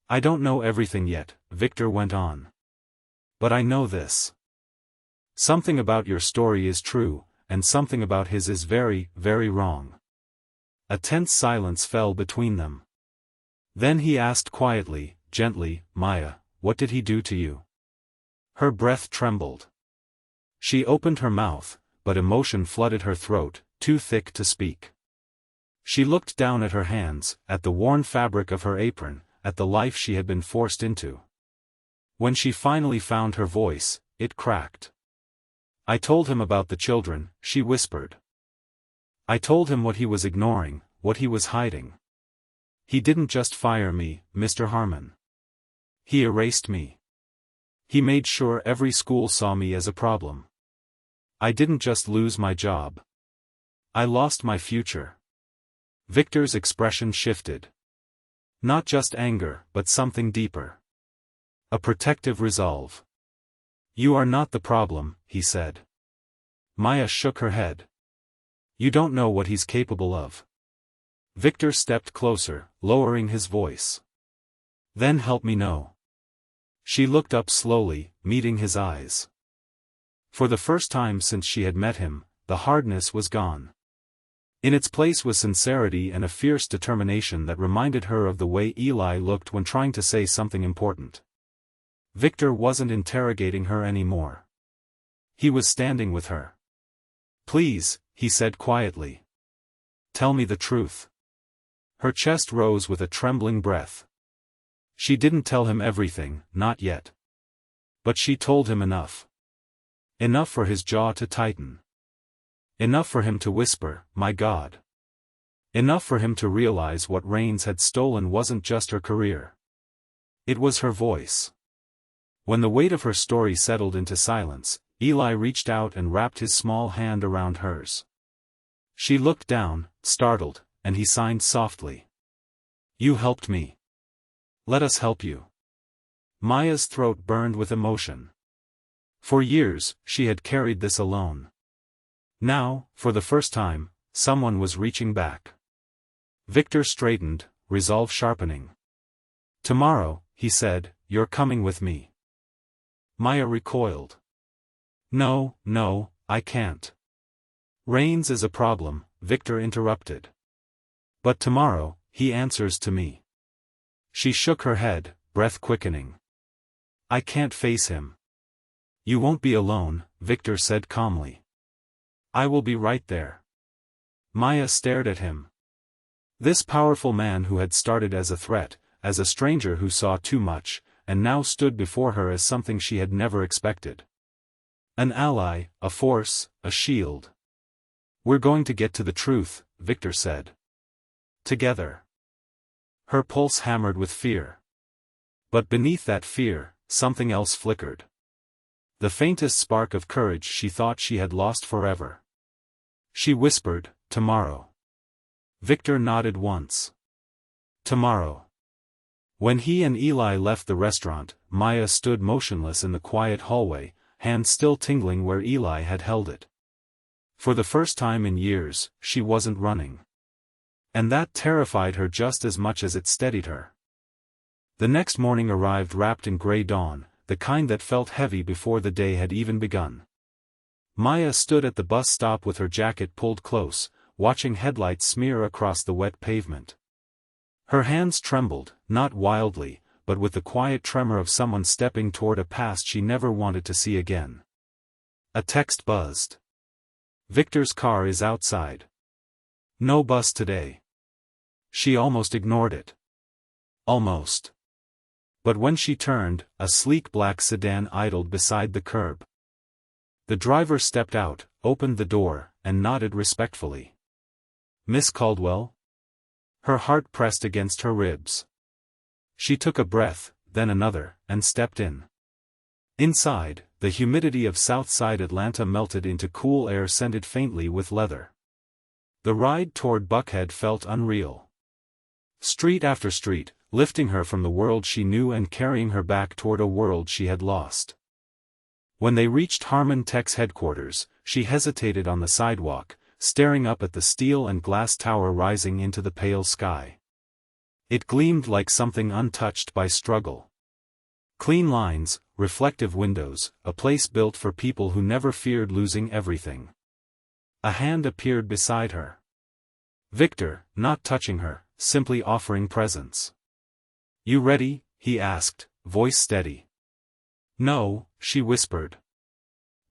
I don't know everything yet, Victor went on. But I know this. Something about your story is true, and something about his is very, very wrong. A tense silence fell between them. Then he asked quietly, gently, Maya, what did he do to you? Her breath trembled. She opened her mouth, but emotion flooded her throat, too thick to speak. She looked down at her hands, at the worn fabric of her apron, at the life she had been forced into. When she finally found her voice, it cracked. I told him about the children, she whispered. I told him what he was ignoring, what he was hiding. He didn't just fire me, Mr. Harmon. He erased me. He made sure every school saw me as a problem. I didn't just lose my job. I lost my future. Victor's expression shifted. Not just anger, but something deeper. A protective resolve. You are not the problem, he said. Maya shook her head. You don't know what he's capable of. Victor stepped closer, lowering his voice. Then help me know. She looked up slowly, meeting his eyes. For the first time since she had met him, the hardness was gone. In its place was sincerity and a fierce determination that reminded her of the way Eli looked when trying to say something important. Victor wasn't interrogating her anymore. He was standing with her. Please, he said quietly. Tell me the truth. Her chest rose with a trembling breath. She didn't tell him everything, not yet. But she told him enough. Enough for his jaw to tighten. Enough for him to whisper, my God. Enough for him to realize what Rains had stolen wasn't just her career. It was her voice. When the weight of her story settled into silence, Eli reached out and wrapped his small hand around hers. She looked down, startled, and he signed softly. You helped me. Let us help you. Maya's throat burned with emotion. For years, she had carried this alone. Now, for the first time, someone was reaching back. Victor straightened, resolve sharpening. Tomorrow, he said, you're coming with me. Maya recoiled. No, I can't. Rains is a problem, Victor interrupted. But tomorrow, he answers to me. She shook her head, breath quickening. I can't face him. You won't be alone, Victor said calmly. I will be right there. Maya stared at him. This powerful man who had started as a threat, as a stranger who saw too much, and now stood before her as something she had never expected. An ally, a force, a shield. We're going to get to the truth, Victor said. Together. Her pulse hammered with fear. But beneath that fear, something else flickered. The faintest spark of courage she thought she had lost forever. She whispered, tomorrow. Victor nodded once. Tomorrow. When he and Eli left the restaurant, Maya stood motionless in the quiet hallway, hand still tingling where Eli had held it. For the first time in years, she wasn't running. And that terrified her just as much as it steadied her. The next morning arrived wrapped in gray dawn, the kind that felt heavy before the day had even begun. Maya stood at the bus stop with her jacket pulled close, watching headlights smear across the wet pavement. Her hands trembled, not wildly, but with the quiet tremor of someone stepping toward a past she never wanted to see again. A text buzzed. Victor's car is outside. No bus today. She almost ignored it. Almost. But when she turned, a sleek black sedan idled beside the curb. The driver stepped out, opened the door, and nodded respectfully. Miss Caldwell? Her heart pressed against her ribs. She took a breath, then another, and stepped in. Inside, the humidity of Southside Atlanta melted into cool air scented faintly with leather. The ride toward Buckhead felt unreal. Street after street, lifting her from the world she knew and carrying her back toward a world she had lost. When they reached Harmon Tech's headquarters, she hesitated on the sidewalk, staring up at the steel and glass tower rising into the pale sky. It gleamed like something untouched by struggle. Clean lines, reflective windows, a place built for people who never feared losing everything. A hand appeared beside her. Victor, not touching her, simply offering presence. "You ready?" he asked, voice steady. "No," she whispered.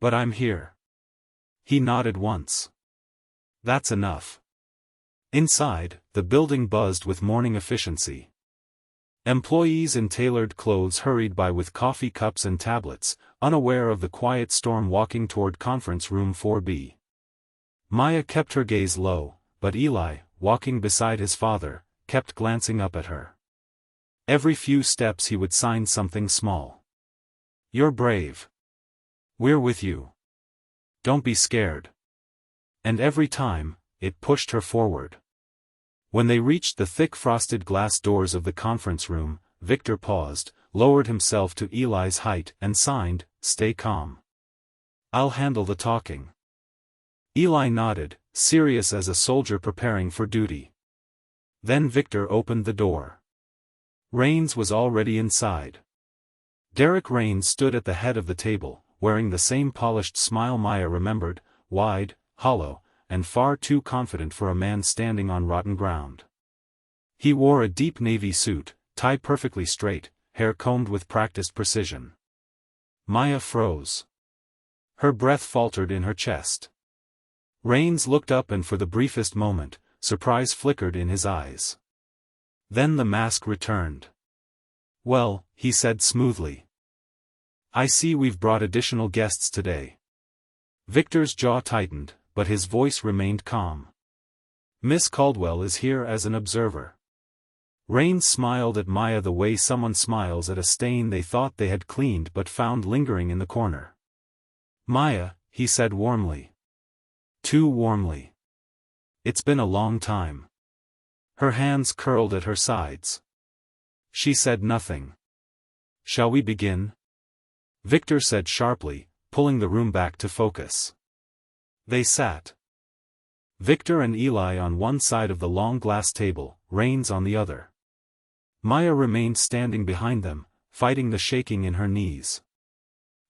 "But I'm here." He nodded once. "That's enough." Inside, the building buzzed with morning efficiency. Employees in tailored clothes hurried by with coffee cups and tablets, unaware of the quiet storm walking toward Conference Room 4B. Maya kept her gaze low, but Eli, walking beside his father, kept glancing up at her. Every few steps he would sign something small. "You're brave. We're with you. Don't be scared." And every time, it pushed her forward. When they reached the thick frosted glass doors of the conference room, Victor paused, lowered himself to Eli's height and signed, "Stay calm. I'll handle the talking." Eli nodded, serious as a soldier preparing for duty. Then Victor opened the door. Raines was already inside. Derek Raines stood at the head of the table, wearing the same polished smile Maya remembered, wide, hollow, and far too confident for a man standing on rotten ground. He wore a deep navy suit, tie perfectly straight, hair combed with practiced precision. Maya froze. Her breath faltered in her chest. Raines looked up and for the briefest moment, surprise flickered in his eyes. Then the mask returned. "Well," he said smoothly. "I see we've brought additional guests today." Victor's jaw tightened, but his voice remained calm. "Miss Caldwell is here as an observer." Raines smiled at Maya the way someone smiles at a stain they thought they had cleaned but found lingering in the corner. "Maya," he said warmly. Too warmly. "It's been a long time." Her hands curled at her sides. She said nothing. "Shall we begin?" Victor said sharply, pulling the room back to focus. They sat. Victor and Eli on one side of the long glass table, Raines on the other. Maya remained standing behind them, fighting the shaking in her knees.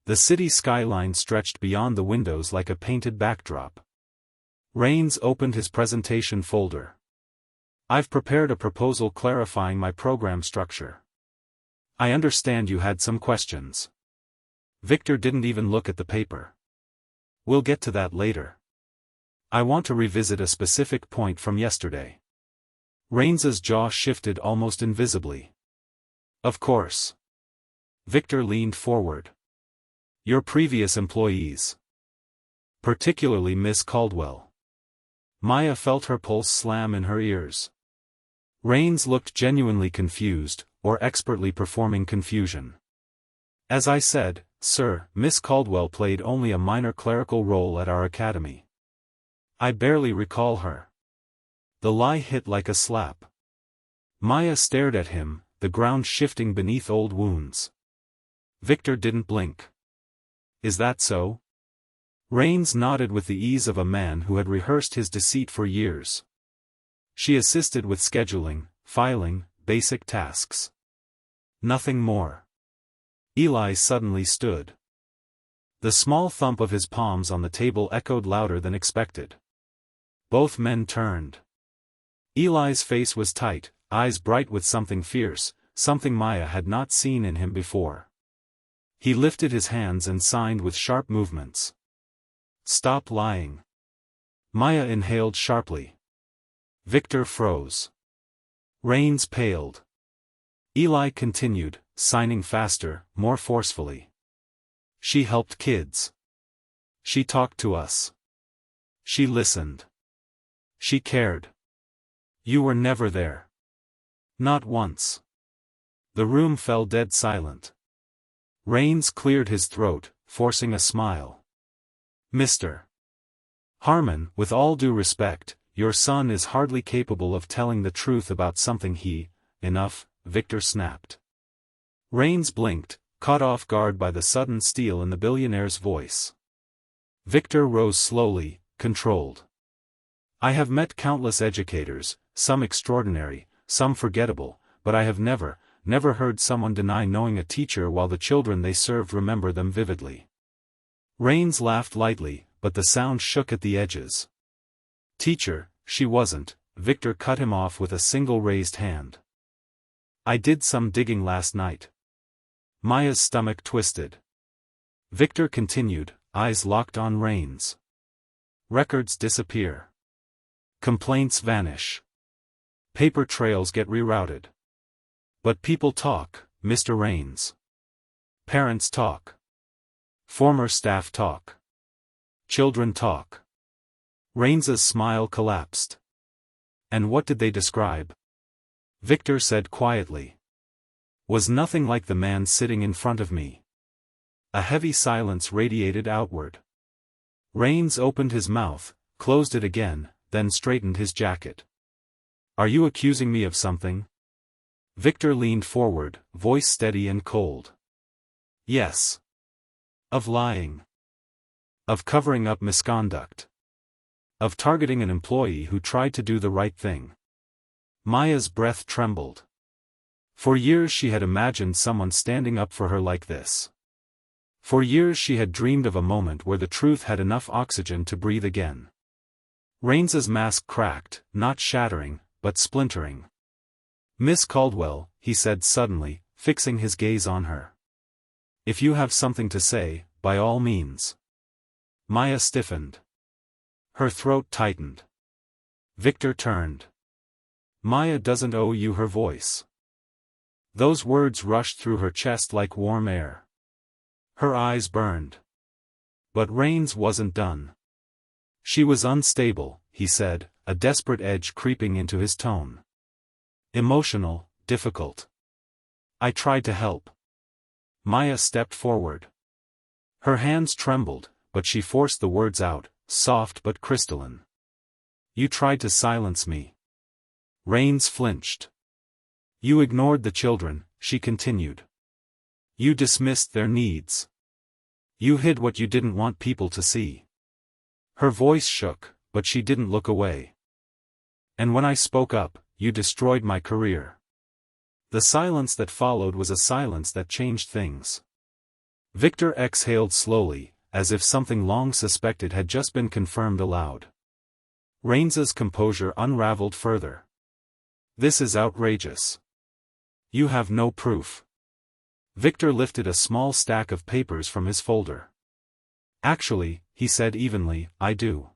The city skyline stretched beyond the windows like a painted backdrop. Raines opened his presentation folder. "I've prepared a proposal clarifying my program structure. I understand you had some questions." Victor didn't even look at the paper. "We'll get to that later. I want to revisit a specific point from yesterday." Raines's jaw shifted almost invisibly. "Of course." Victor leaned forward. "Your previous employees. Particularly Miss Caldwell." Maya felt her pulse slam in her ears. Raines looked genuinely confused, or expertly performing confusion. "As I said, sir, Miss Caldwell played only a minor clerical role at our academy. I barely recall her." The lie hit like a slap. Maya stared at him, the ground shifting beneath old wounds. Victor didn't blink. "Is that so?" Raines nodded with the ease of a man who had rehearsed his deceit for years. "She assisted with scheduling, filing, basic tasks. Nothing more." Eli suddenly stood. The small thump of his palms on the table echoed louder than expected. Both men turned. Eli's face was tight, eyes bright with something fierce, something Maya had not seen in him before. He lifted his hands and signed with sharp movements. "Stop lying." Maya inhaled sharply. Victor froze. Raines paled. Eli continued, signing faster, more forcefully. "She helped kids. She talked to us. She listened. She cared. You were never there. Not once." The room fell dead silent. Raines cleared his throat, forcing a smile. Mr. Harmon, with all due respect, your son is hardly capable of telling the truth about something he— Enough, Victor snapped. Rains blinked, caught off guard by the sudden steel in the billionaire's voice. Victor rose slowly, controlled. I have met countless educators, some extraordinary, some forgettable, but I have never heard someone deny knowing a teacher while the children they served remember them vividly. Rains laughed lightly, but the sound shook at the edges. Teacher, she wasn't, Victor cut him off with a single raised hand. I did some digging last night. Maya's stomach twisted. Victor continued, eyes locked on Rains. Records disappear. Complaints vanish. Paper trails get rerouted. But people talk, Mr. Rains. Parents talk. Former staff talk. Children talk. Rains's smile collapsed. And what did they describe? Victor said quietly. Was nothing like the man sitting in front of me. A heavy silence radiated outward. Rains opened his mouth, closed it again, then straightened his jacket. Are you accusing me of something? Victor leaned forward, voice steady and cold. Yes. Of lying. Of covering up misconduct. Of targeting an employee who tried to do the right thing. Maya's breath trembled. For years she had imagined someone standing up for her like this. For years she had dreamed of a moment where the truth had enough oxygen to breathe again. Rains's mask cracked, not shattering, but splintering. Miss Caldwell, he said suddenly, fixing his gaze on her. If you have something to say, by all means. Maya stiffened. Her throat tightened. Victor turned. Maya doesn't owe you her voice. Those words rushed through her chest like warm air. Her eyes burned. But Rains wasn't done. She was unstable, he said, a desperate edge creeping into his tone. Emotional, difficult. I tried to help. Maya stepped forward. Her hands trembled, but she forced the words out, soft but crystalline. You tried to silence me. Rains flinched. You ignored the children, she continued. You dismissed their needs. You hid what you didn't want people to see. Her voice shook, but she didn't look away. And when I spoke up, you destroyed my career. The silence that followed was a silence that changed things. Victor exhaled slowly, as if something long suspected had just been confirmed aloud. Rains's composure unraveled further. This is outrageous. You have no proof. Victor lifted a small stack of papers from his folder. Actually, he said evenly, I do.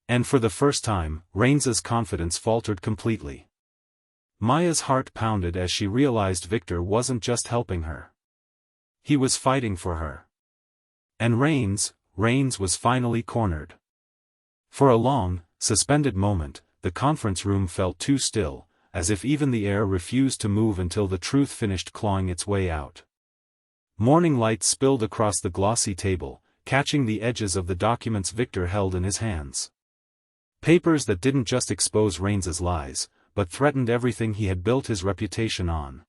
And for the first time, Rains's confidence faltered completely. Maya's heart pounded as she realized Victor wasn't just helping her. He was fighting for her. And Rains was finally cornered. For a long, suspended moment, the conference room felt too still, as if even the air refused to move until the truth finished clawing its way out. Morning light spilled across the glossy table, catching the edges of the documents Victor held in his hands. Papers that didn't just expose Rains's lies, but threatened everything he had built his reputation on.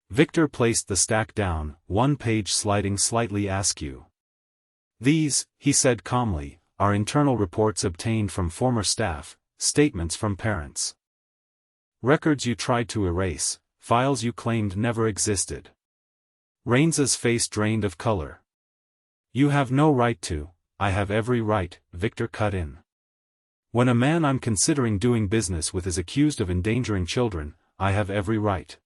Victor placed the stack down, one page sliding slightly askew. These, he said calmly, are internal reports obtained from former staff, statements from parents. Records you tried to erase, files you claimed never existed. Rains's face drained of color. You have no right to. I have every right, Victor cut in. When a man I'm considering doing business with is accused of endangering children, I have every right.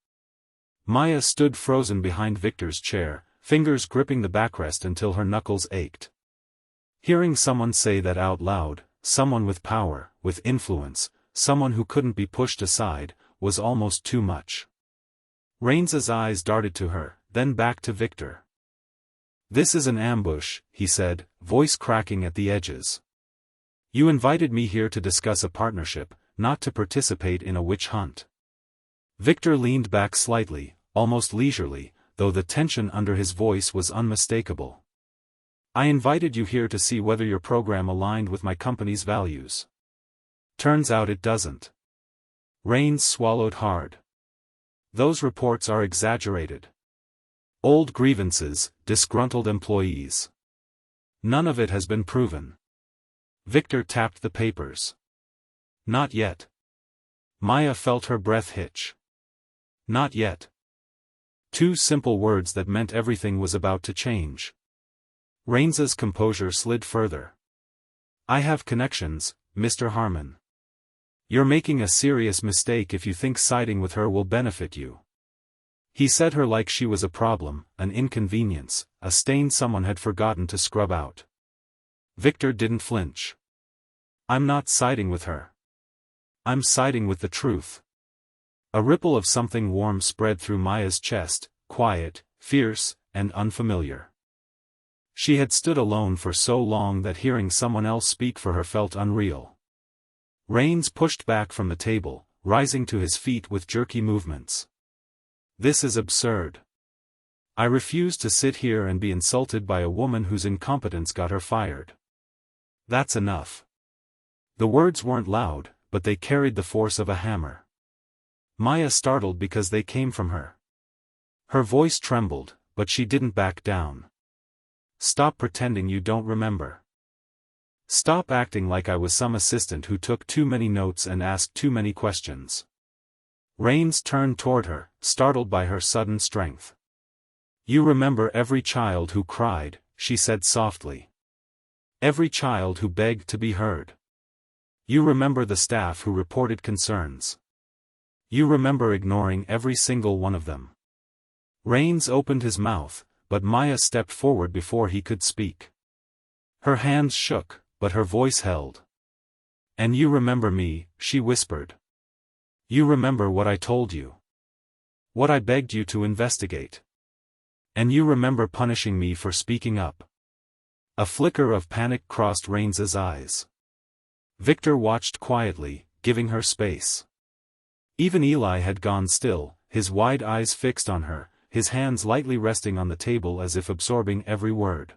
Maya stood frozen behind Victor's chair, fingers gripping the backrest until her knuckles ached. Hearing someone say that out loud, someone with power, with influence, someone who couldn't be pushed aside, was almost too much. Rains's eyes darted to her, then back to Victor. This is an ambush, he said, voice cracking at the edges. You invited me here to discuss a partnership, not to participate in a witch hunt. Victor leaned back slightly, almost leisurely, though the tension under his voice was unmistakable. I invited you here to see whether your program aligned with my company's values. Turns out it doesn't. Rains swallowed hard. Those reports are exaggerated. Old grievances, disgruntled employees. None of it has been proven. Victor tapped the papers. Not yet. Maya felt her breath hitch. Not yet. Two simple words that meant everything was about to change. Rains's composure slid further. I have connections, Mr. Harmon. You're making a serious mistake if you think siding with her will benefit you. He said her like she was a problem, an inconvenience, a stain someone had forgotten to scrub out. Victor didn't flinch. I'm not siding with her. I'm siding with the truth. A ripple of something warm spread through Maya's chest, quiet, fierce, and unfamiliar. She had stood alone for so long that hearing someone else speak for her felt unreal. Rains pushed back from the table, rising to his feet with jerky movements. This is absurd. I refuse to sit here and be insulted by a woman whose incompetence got her fired. That's enough. The words weren't loud, but they carried the force of a hammer. Maya startled because they came from her. Her voice trembled, but she didn't back down. Stop pretending you don't remember. Stop acting like I was some assistant who took too many notes and asked too many questions. Rains turned toward her, startled by her sudden strength. You remember every child who cried, she said softly. Every child who begged to be heard. You remember the staff who reported concerns. You remember ignoring every single one of them. Rains opened his mouth, but Maya stepped forward before he could speak. Her hands shook, but her voice held. And you remember me, she whispered. You remember what I told you. What I begged you to investigate. And you remember punishing me for speaking up. A flicker of panic crossed Rains's eyes. Victor watched quietly, giving her space. Even Eli had gone still, his wide eyes fixed on her, his hands lightly resting on the table as if absorbing every word.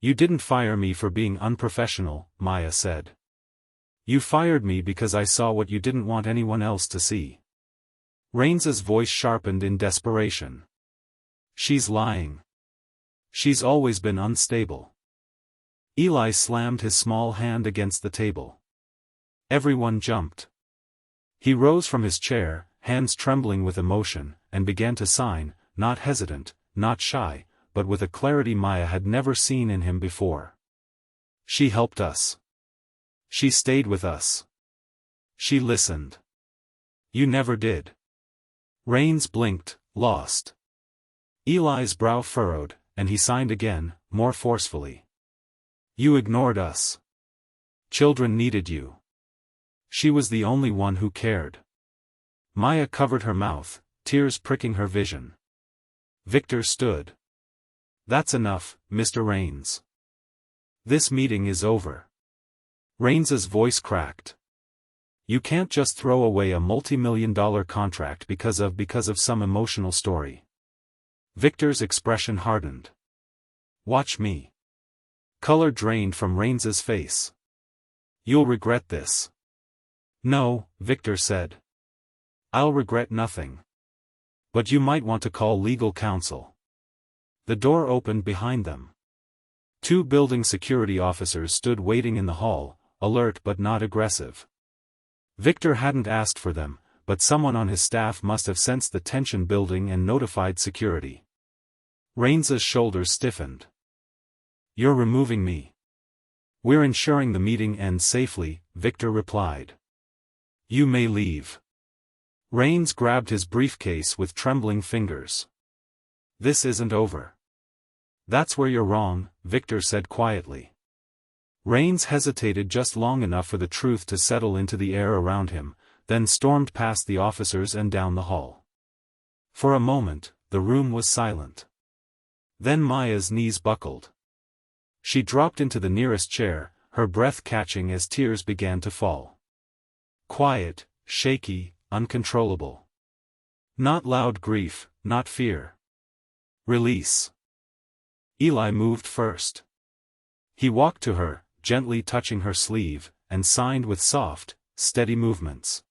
You didn't fire me for being unprofessional, Maya said. You fired me because I saw what you didn't want anyone else to see. Rains's voice sharpened in desperation. She's lying. She's always been unstable. Eli slammed his small hand against the table. Everyone jumped. He rose from his chair, hands trembling with emotion, and began to sign, not hesitant, not shy, but with a clarity Maya had never seen in him before. She helped us. She stayed with us. She listened. You never did. Rains blinked, lost. Eli's brow furrowed, and he signed again, more forcefully. You ignored us. Children needed you. She was the only one who cared. Maya covered her mouth, tears pricking her vision. Victor stood. That's enough, Mr. Rains. This meeting is over. Rains's voice cracked. You can't just throw away a multi-million-dollar contract because of some emotional story. Victor's expression hardened. Watch me. Color drained from Rains's face. You'll regret this. No, Victor said. I'll regret nothing. But you might want to call legal counsel. The door opened behind them. Two building security officers stood waiting in the hall, alert but not aggressive. Victor hadn't asked for them, but someone on his staff must have sensed the tension building and notified security. Rains's shoulders stiffened. You're removing me. We're ensuring the meeting ends safely, Victor replied. You may leave. Rains grabbed his briefcase with trembling fingers. This isn't over. That's where you're wrong, Victor said quietly. Rains hesitated just long enough for the truth to settle into the air around him, then stormed past the officers and down the hall. For a moment, the room was silent. Then Maya's knees buckled. She dropped into the nearest chair, her breath catching as tears began to fall. Quiet, shaky, uncontrollable. Not loud grief, not fear. Release. Eli moved first. He walked to her, gently touching her sleeve, and signed with soft, steady movements.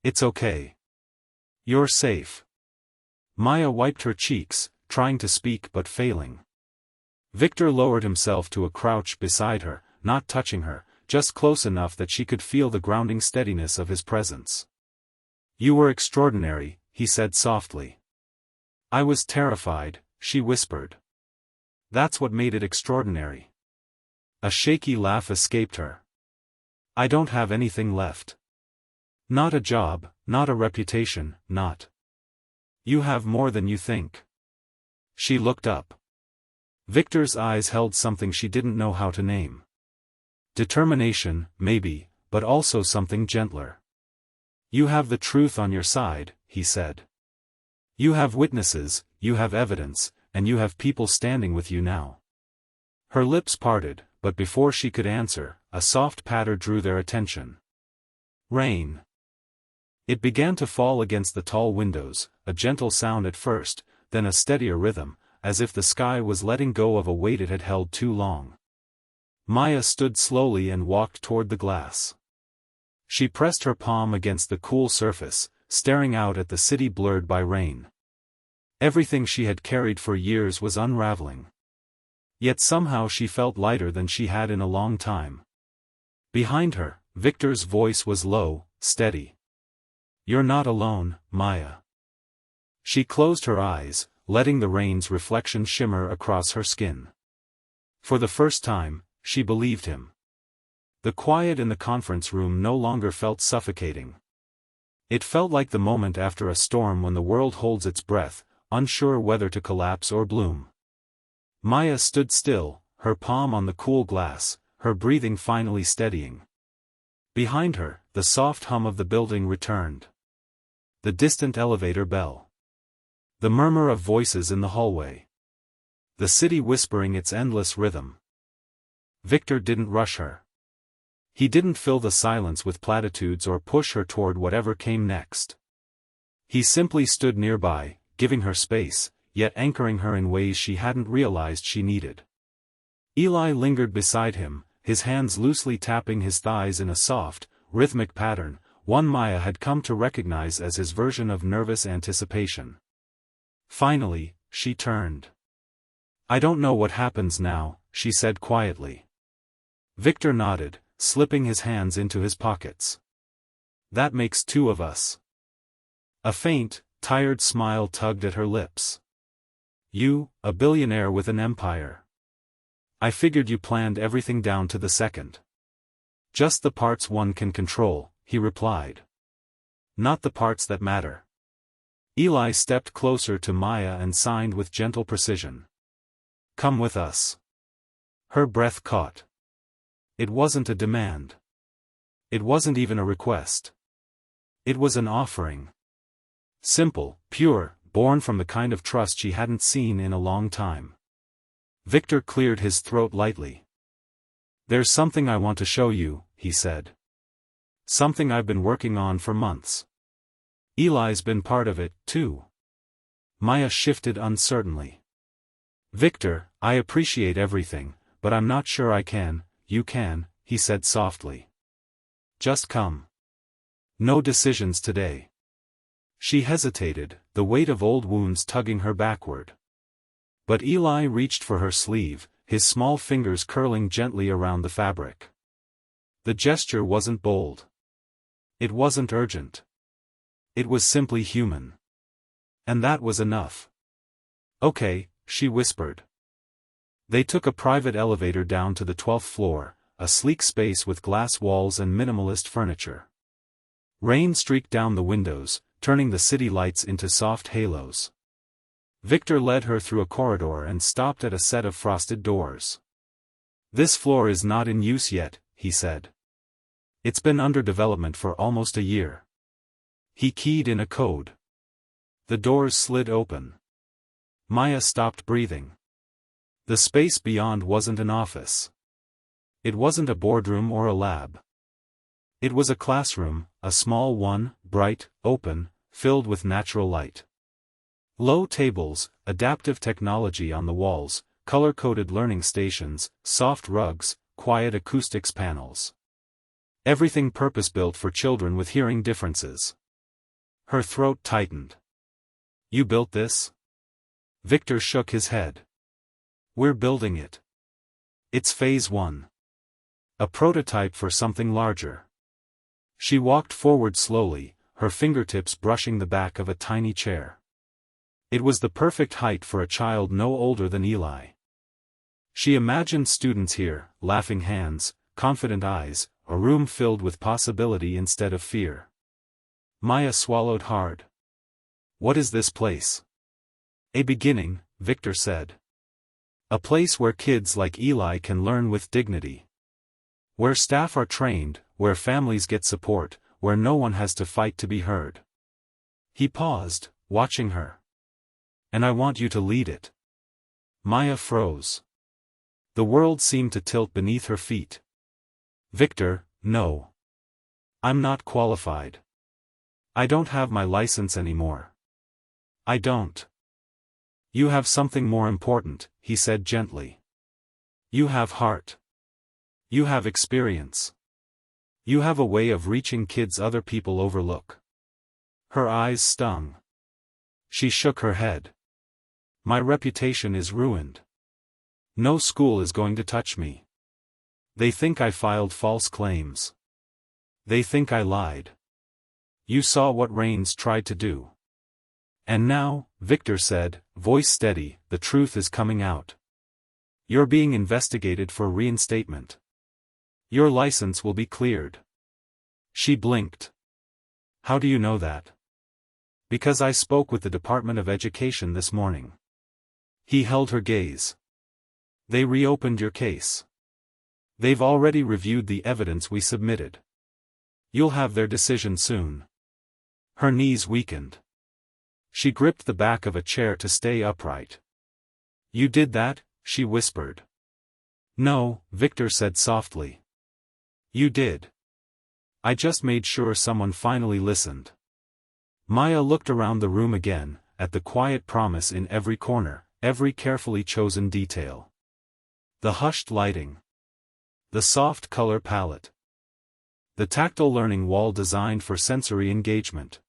"It's okay. You're safe." Maya wiped her cheeks, trying to speak but failing. Victor lowered himself to a crouch beside her, not touching her, just close enough that she could feel the grounding steadiness of his presence. "You were extraordinary," he said softly. "I was terrified," she whispered. "That's what made it extraordinary." A shaky laugh escaped her. "I don't have anything left. Not a job, not a reputation, not. You have more than you think." She looked up. Victor's eyes held something she didn't know how to name. Determination, maybe, but also something gentler. "You have the truth on your side," he said. "You have witnesses, you have evidence, and you have people standing with you now." Her lips parted, but before she could answer, a soft patter drew their attention. Rain. It began to fall against the tall windows, a gentle sound at first, then a steadier rhythm, as if the sky was letting go of a weight it had held too long. Maya stood slowly and walked toward the glass. She pressed her palm against the cool surface, staring out at the city blurred by rain. Everything she had carried for years was unraveling. Yet somehow she felt lighter than she had in a long time. Behind her, Victor's voice was low, steady. "You're not alone, Maya." She closed her eyes, letting the rain's reflection shimmer across her skin. For the first time, she believed him. The quiet in the conference room no longer felt suffocating. It felt like the moment after a storm when the world holds its breath, unsure whether to collapse or bloom. Maya stood still, her palm on the cool glass, her breathing finally steadying. Behind her, the soft hum of the building returned. The distant elevator bell. The murmur of voices in the hallway. The city whispering its endless rhythm. Victor didn't rush her. He didn't fill the silence with platitudes or push her toward whatever came next. He simply stood nearby, giving her space, yet anchoring her in ways she hadn't realized she needed. Eli lingered beside him, his hands loosely tapping his thighs in a soft, rhythmic pattern, one Maya had come to recognize as his version of nervous anticipation. Finally, she turned. "I don't know what happens now," she said quietly. Victor nodded, slipping his hands into his pockets. "That makes two of us." A faint, tired smile tugged at her lips. "You, a billionaire with an empire. I figured you planned everything down to the second." "Just the parts one can control," he replied. "Not the parts that matter." Eli stepped closer to Maya and signed with gentle precision. "Come with us." Her breath caught. It wasn't a demand. It wasn't even a request. It was an offering. Simple, pure, born from the kind of trust she hadn't seen in a long time. Victor cleared his throat lightly. "There's something I want to show you," he said. "Something I've been working on for months. Eli's been part of it, too." Maya shifted uncertainly. "Victor, I appreciate everything, but I'm not sure I can." "You can," he said softly. "Just come. No decisions today." She hesitated, the weight of old wounds tugging her backward. But Eli reached for her sleeve, his small fingers curling gently around the fabric. The gesture wasn't bold. It wasn't urgent. It was simply human. And that was enough. "Okay," she whispered. They took a private elevator down to the 12th floor, a sleek space with glass walls and minimalist furniture. Rain streaked down the windows, turning the city lights into soft halos. Victor led her through a corridor and stopped at a set of frosted doors. "This floor is not in use yet," he said. "It's been under development for almost a year." He keyed in a code. The doors slid open. Maya stopped breathing. The space beyond wasn't an office. It wasn't a boardroom or a lab. It was a classroom, a small one, bright, open, filled with natural light. Low tables, adaptive technology on the walls, color-coded learning stations, soft rugs, quiet acoustics panels. Everything purpose-built for children with hearing differences. Her throat tightened. You built this? Victor shook his head. We're building it. It's phase 1. A prototype for something larger. She walked forward slowly, her fingertips brushing the back of a tiny chair. It was the perfect height for a child no older than Eli. She imagined students here, laughing hands, confident eyes, a room filled with possibility instead of fear. Maya swallowed hard. What is this place? A beginning, Victor said. A place where kids like Eli can learn with dignity. Where staff are trained, where families get support, where no one has to fight to be heard. He paused, watching her. And I want you to lead it. Maya froze. The world seemed to tilt beneath her feet. Victor, no. I'm not qualified. I don't have my license anymore. I don't. You have something more important, he said gently. You have heart. You have experience. You have a way of reaching kids other people overlook. Her eyes stung. She shook her head. My reputation is ruined. No school is going to touch me. They think I filed false claims. They think I lied. You saw what Raines tried to do. And now, Victor said, voice steady, the truth is coming out. You're being investigated for reinstatement. Your license will be cleared. She blinked. How do you know that? Because I spoke with the Department of Education this morning. He held her gaze. They reopened your case. They've already reviewed the evidence we submitted. You'll have their decision soon. Her knees weakened. She gripped the back of a chair to stay upright. You did that? She whispered. No, Victor said softly. You did. I just made sure someone finally listened. Maya looked around the room again, at the quiet promise in every corner, every carefully chosen detail. The hushed lighting. The soft color palette. The tactile learning wall designed for sensory engagement.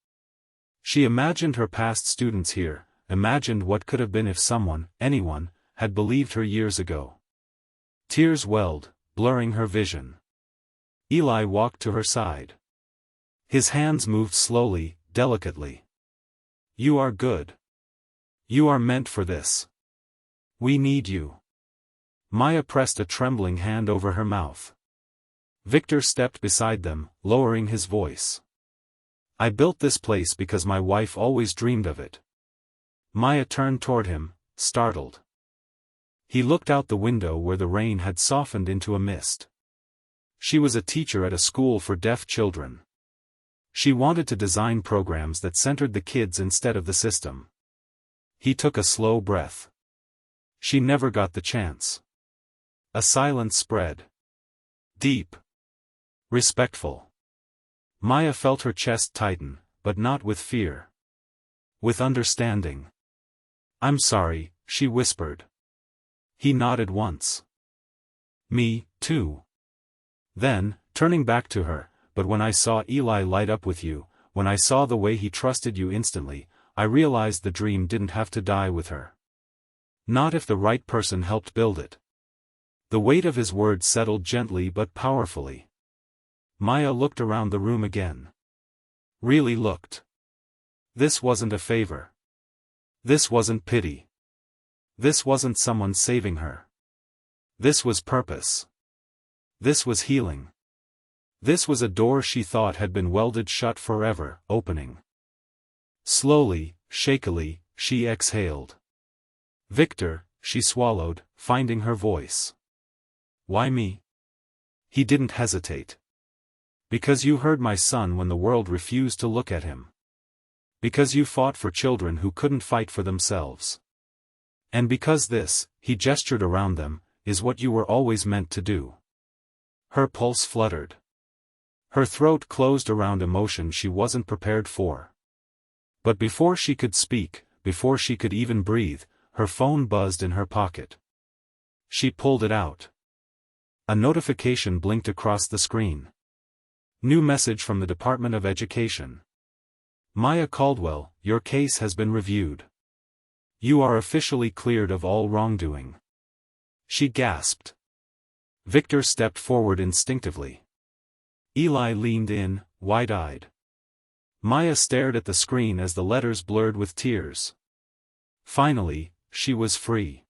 She imagined her past students here, imagined what could have been if someone, anyone, had believed her years ago. Tears welled, blurring her vision. Eli walked to her side. His hands moved slowly, delicately. You are good. You are meant for this. We need you. Maya pressed a trembling hand over her mouth. Victor stepped beside them, lowering his voice. I built this place because my wife always dreamed of it. Maya turned toward him, startled. He looked out the window where the rain had softened into a mist. She was a teacher at a school for deaf children. She wanted to design programs that centered the kids instead of the system. He took a slow breath. She never got the chance. A silence spread. Deep. Respectful. Maya felt her chest tighten, but not with fear. With understanding. I'm sorry, she whispered. He nodded once. Me, too. Then, turning back to her, but when I saw Eli light up with you, when I saw the way he trusted you instantly, I realized the dream didn't have to die with her. Not if the right person helped build it. The weight of his words settled gently but powerfully. Maya looked around the room again. Really looked. This wasn't a favor. This wasn't pity. This wasn't someone saving her. This was purpose. This was healing. This was a door she thought had been welded shut forever, opening. Slowly, shakily, she exhaled. Victor, she swallowed, finding her voice. Why me? He didn't hesitate. Because you heard my son when the world refused to look at him. Because you fought for children who couldn't fight for themselves. And because this, he gestured around them, is what you were always meant to do. Her pulse fluttered. Her throat closed around emotion she wasn't prepared for. But before she could speak, before she could even breathe, her phone buzzed in her pocket. She pulled it out. A notification blinked across the screen. New message from the Department of Education. Maya Caldwell, your case has been reviewed. You are officially cleared of all wrongdoing. She gasped. Victor stepped forward instinctively. Eli leaned in, wide-eyed. Maya stared at the screen as the letters blurred with tears. Finally, she was free.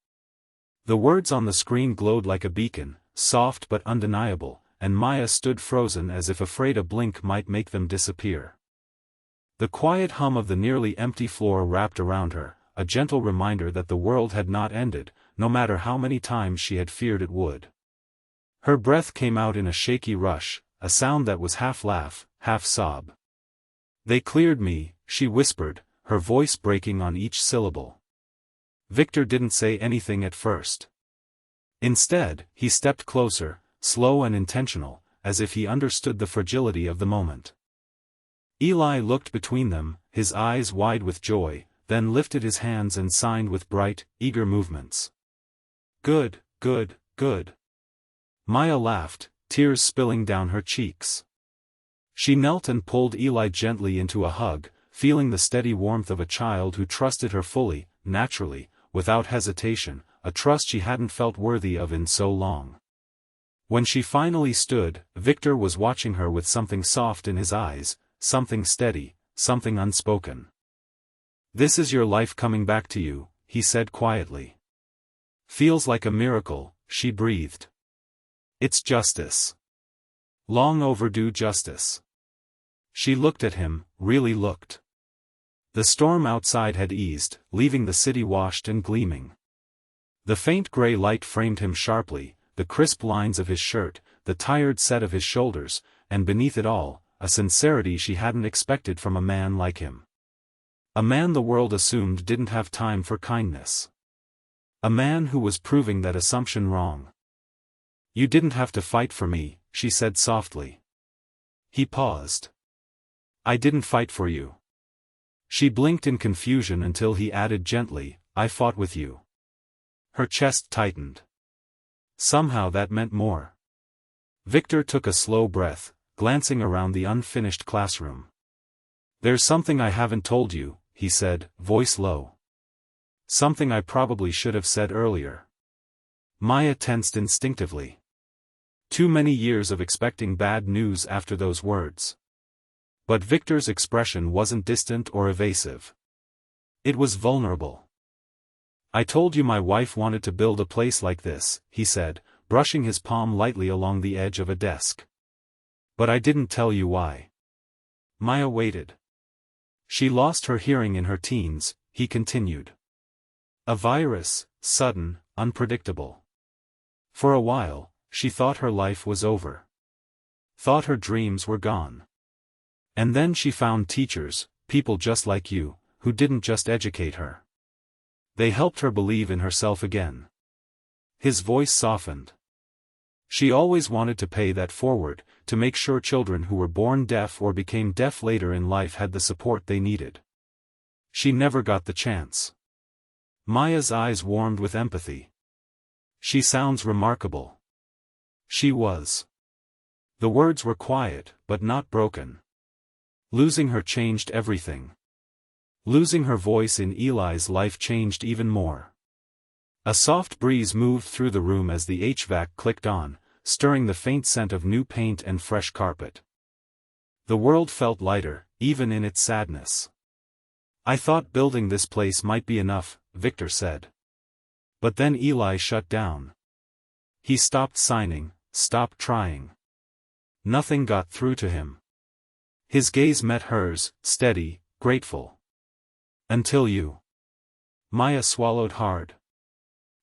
The words on the screen glowed like a beacon, soft but undeniable, and Maya stood frozen as if afraid a blink might make them disappear. The quiet hum of the nearly empty floor wrapped around her, a gentle reminder that the world had not ended, no matter how many times she had feared it would. Her breath came out in a shaky rush, a sound that was half laugh, half sob. They cleared me, she whispered, her voice breaking on each syllable. Victor didn't say anything at first. Instead, he stepped closer, slow and intentional, as if he understood the fragility of the moment. Eli looked between them, his eyes wide with joy, then lifted his hands and signed with bright, eager movements. Good, good, good. Maya laughed, tears spilling down her cheeks. She knelt and pulled Eli gently into a hug, feeling the steady warmth of a child who trusted her fully, naturally, without hesitation, a trust she hadn't felt worthy of in so long. When she finally stood, Victor was watching her with something soft in his eyes, something steady, something unspoken. This is your life coming back to you, he said quietly. Feels like a miracle, she breathed. It's justice. Long overdue justice. She looked at him, really looked. The storm outside had eased, leaving the city washed and gleaming. The faint gray light framed him sharply, the crisp lines of his shirt, the tired set of his shoulders, and beneath it all, a sincerity she hadn't expected from a man like him. A man the world assumed didn't have time for kindness. A man who was proving that assumption wrong. You didn't have to fight for me, she said softly. He paused. I didn't fight for you. She blinked in confusion until he added gently, I fought with you. Her chest tightened. Somehow that meant more. Victor took a slow breath, glancing around the unfinished classroom. There's something I haven't told you, he said, voice low. Something I probably should have said earlier. Maya tensed instinctively. Too many years of expecting bad news after those words. But Victor's expression wasn't distant or evasive. It was vulnerable. I told you my wife wanted to build a place like this, he said, brushing his palm lightly along the edge of a desk. But I didn't tell you why. Maya waited. She lost her hearing in her teens, he continued. A virus, sudden, unpredictable. For a while, she thought her life was over. Thought her dreams were gone. And then she found teachers, people just like you, who didn't just educate her. They helped her believe in herself again. His voice softened. She always wanted to pay that forward, to make sure children who were born deaf or became deaf later in life had the support they needed. She never got the chance. Maya's eyes warmed with empathy. She sounds remarkable. She was. The words were quiet, but not broken. Losing her changed everything. Losing her voice in Eli's life changed even more. A soft breeze moved through the room as the HVAC clicked on, stirring the faint scent of new paint and fresh carpet. The world felt lighter, even in its sadness. I thought building this place might be enough, Victor said. But then Eli shut down. He stopped signing, stopped trying. Nothing got through to him. His gaze met hers, steady, grateful. Until you. Maya swallowed hard.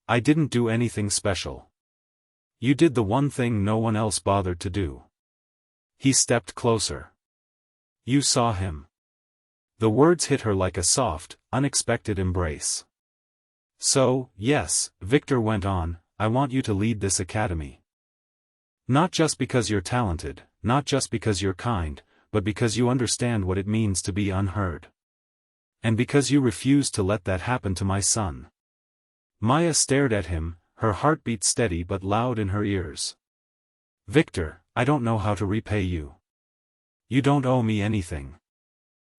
I didn't do anything special. You did the one thing no one else bothered to do. He stepped closer. You saw him. The words hit her like a soft, unexpected embrace. So, yes, Victor went on, I want you to lead this academy. Not just because you're talented, not just because you're kind, but because you understand what it means to be unheard. And because you refuse to let that happen to my son. Maya stared at him, her heartbeat steady but loud in her ears. "Victor, I don't know how to repay you. You don't owe me anything.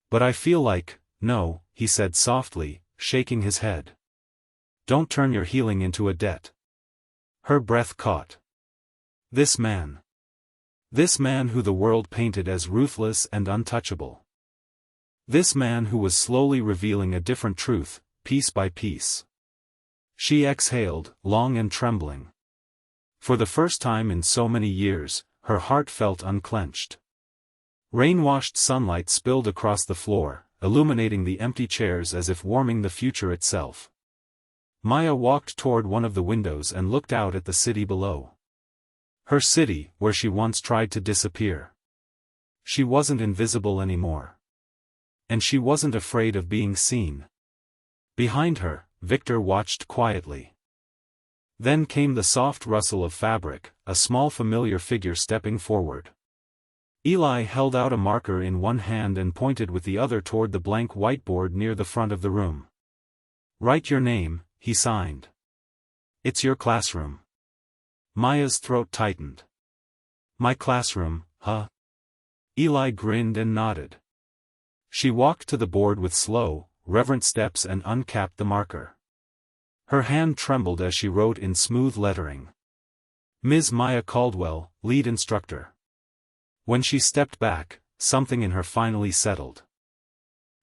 But I feel like, no," he said softly, shaking his head. "Don't turn your healing into a debt." Her breath caught. This man. This man who the world painted as ruthless and untouchable. This man who was slowly revealing a different truth, piece by piece. She exhaled, long and trembling. For the first time in so many years, her heart felt unclenched. Rain-washed sunlight spilled across the floor, illuminating the empty chairs as if warming the future itself. Maya walked toward one of the windows and looked out at the city below. Her city, where she once tried to disappear. She wasn't invisible anymore. And she wasn't afraid of being seen. Behind her, Victor watched quietly. Then came the soft rustle of fabric, a small familiar figure stepping forward. Eli held out a marker in one hand and pointed with the other toward the blank whiteboard near the front of the room. "Write your name," he signed. "It's your classroom." Maya's throat tightened. "My classroom, huh?" Eli grinned and nodded. She walked to the board with slow, reverent steps and uncapped the marker. Her hand trembled as she wrote in smooth lettering. "Ms. Maya Caldwell, lead instructor." When she stepped back, something in her finally settled.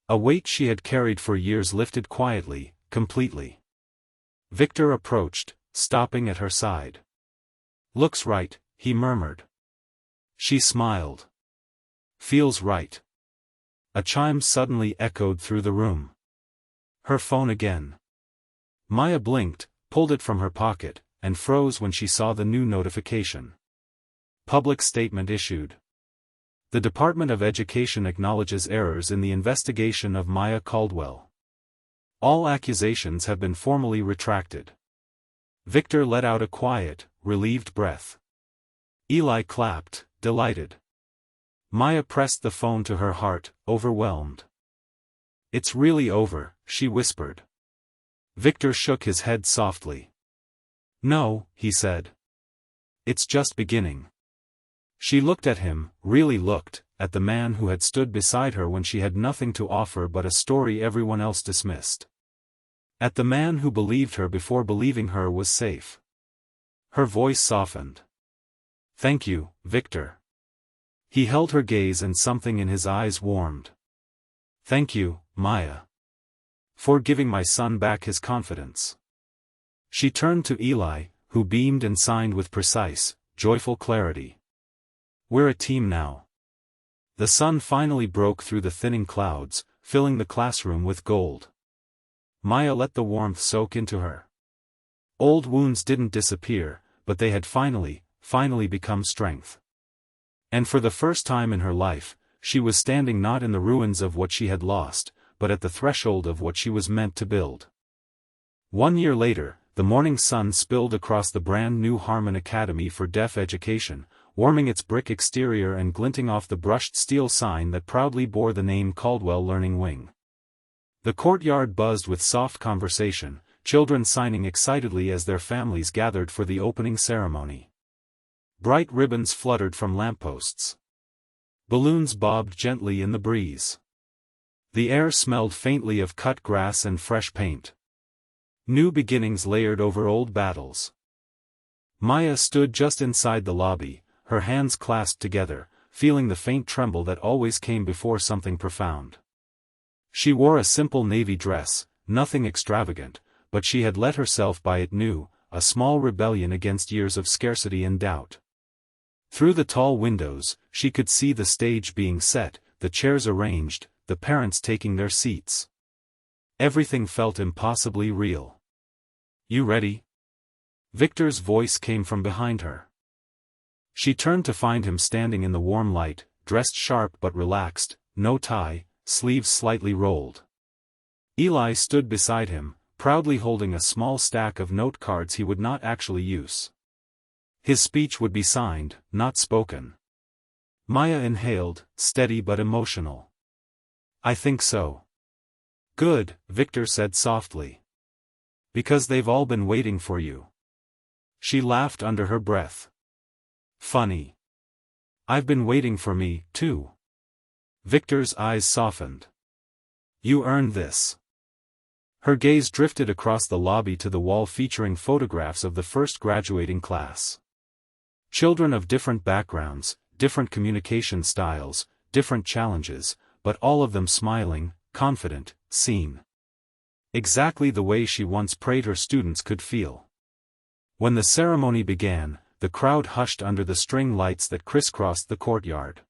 A weight she had carried for years lifted quietly, completely. Victor approached, stopping at her side. "Looks right," he murmured. She smiled. "Feels right." A chime suddenly echoed through the room. Her phone again. Maya blinked, pulled it from her pocket, and froze when she saw the new notification. Public statement issued. The Department of Education acknowledges errors in the investigation of Maya Caldwell. All accusations have been formally retracted. Victor let out a quiet, relieved breath. Eli clapped, delighted. Maya pressed the phone to her heart, overwhelmed. "It's really over," she whispered. Victor shook his head softly. "No," he said. "It's just beginning." She looked at him, really looked, at the man who had stood beside her when she had nothing to offer but a story everyone else dismissed. At the man who believed her before believing her was safe. Her voice softened. "Thank you, Victor." He held her gaze and something in his eyes warmed. "Thank you, Maya. For giving my son back his confidence." She turned to Eli, who beamed and signed with precise, joyful clarity. "We're a team now." The sun finally broke through the thinning clouds, filling the classroom with gold. Maya let the warmth soak into her. Old wounds didn't disappear, but they had finally become strength. And for the first time in her life, she was standing not in the ruins of what she had lost, but at the threshold of what she was meant to build. 1 year later, the morning sun spilled across the brand new Harmon Academy for Deaf Education, warming its brick exterior and glinting off the brushed steel sign that proudly bore the name Caldwell Learning Wing. The courtyard buzzed with soft conversation, children signing excitedly as their families gathered for the opening ceremony. Bright ribbons fluttered from lampposts. Balloons bobbed gently in the breeze. The air smelled faintly of cut grass and fresh paint. New beginnings layered over old battles. Maya stood just inside the lobby, her hands clasped together, feeling the faint tremble that always came before something profound. She wore a simple navy dress, nothing extravagant, but she had let herself buy it new, a small rebellion against years of scarcity and doubt. Through the tall windows, she could see the stage being set, the chairs arranged, the parents taking their seats. Everything felt impossibly real. "You ready?" Victor's voice came from behind her. She turned to find him standing in the warm light, dressed sharp but relaxed, no tie, sleeves slightly rolled. Eli stood beside him, proudly holding a small stack of note cards he would not actually use. His speech would be signed, not spoken. Maya inhaled, steady but emotional. "I think so." "Good," Victor said softly. "Because they've all been waiting for you." She laughed under her breath. Funny. I've been waiting for me, too. Victor's eyes softened. You earned this. Her gaze drifted across the lobby to the wall featuring photographs of the first graduating class. Children of different backgrounds, different communication styles, different challenges, but all of them smiling, confident, seen. Exactly the way she once prayed her students could feel. When the ceremony began, the crowd hushed under the string lights that crisscrossed the courtyard.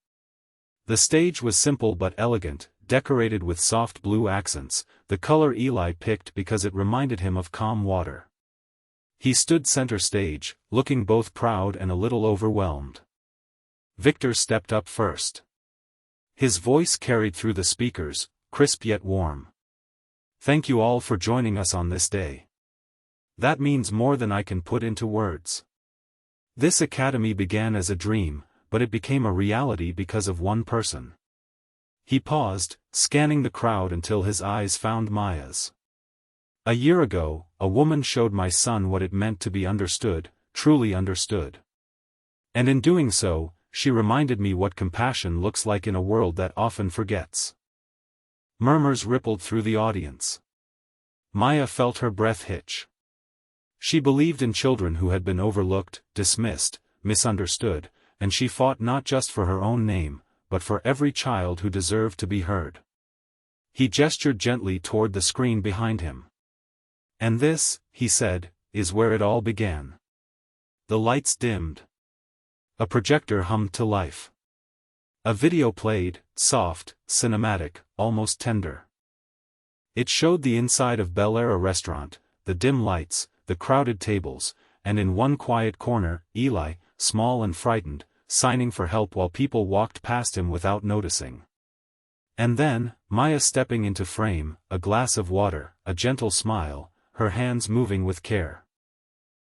The stage was simple but elegant, decorated with soft blue accents, the color Eli picked because it reminded him of calm water. He stood center stage, looking both proud and a little overwhelmed. Victor stepped up first. His voice carried through the speakers, crisp yet warm. Thank you all for joining us on this day. That means more than I can put into words. This academy began as a dream, but it became a reality because of one person. He paused, scanning the crowd until his eyes found Maya's. A year ago, a woman showed my son what it meant to be understood, truly understood. And in doing so, she reminded me what compassion looks like in a world that often forgets. Murmurs rippled through the audience. Maya felt her breath hitch. She believed in children who had been overlooked, dismissed, misunderstood, and she fought not just for her own name, but for every child who deserved to be heard. He gestured gently toward the screen behind him. And this, he said, is where it all began. The lights dimmed. A projector hummed to life. A video played, soft, cinematic, almost tender. It showed the inside of Bellara restaurant, the dim lights, the crowded tables, and in one quiet corner, Eli, small and frightened, signing for help while people walked past him without noticing. And then, Maya stepping into frame, a glass of water, a gentle smile, her hands moving with care.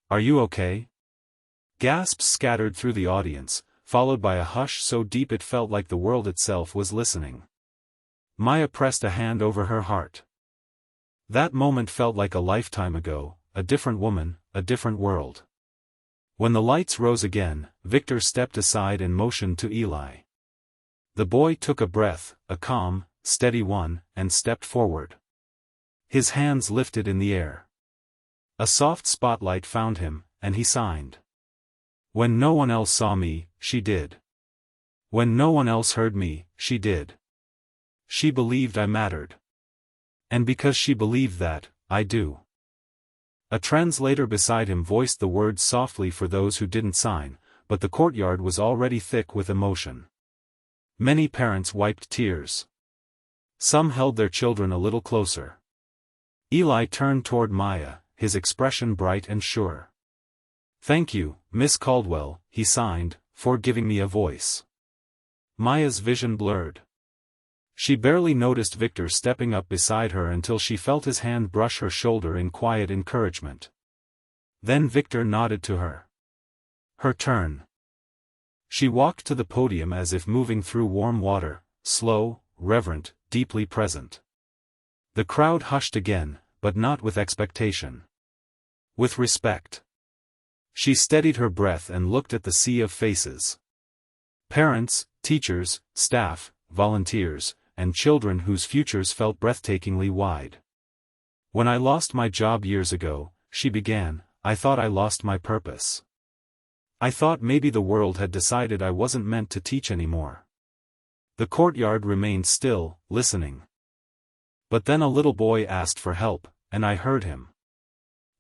Are you okay? Gasps scattered through the audience, followed by a hush so deep it felt like the world itself was listening. Maya pressed a hand over her heart. That moment felt like a lifetime ago, a different woman, a different world. When the lights rose again, Victor stepped aside and motioned to Eli. The boy took a breath, a calm, steady one, and stepped forward. His hands lifted in the air. A soft spotlight found him, and he signed. When no one else saw me, she did. When no one else heard me, she did. She believed I mattered. And because she believed that, I do. A translator beside him voiced the words softly for those who didn't sign, but the courtyard was already thick with emotion. Many parents wiped tears. Some held their children a little closer. Eli turned toward Maya, his expression bright and sure. Thank you, Miss Caldwell, he signed, for giving me a voice. Maya's vision blurred. She barely noticed Victor stepping up beside her until she felt his hand brush her shoulder in quiet encouragement. Then Victor nodded to her. Her turn. She walked to the podium as if moving through warm water, slow, reverent, deeply present. The crowd hushed again, but not with expectation. With respect. She steadied her breath and looked at the sea of faces. Parents, teachers, staff, volunteers, and children whose futures felt breathtakingly wide. When I lost my job years ago, she began, I thought I lost my purpose. I thought maybe the world had decided I wasn't meant to teach anymore. The courtyard remained still, listening. But then a little boy asked for help, and I heard him.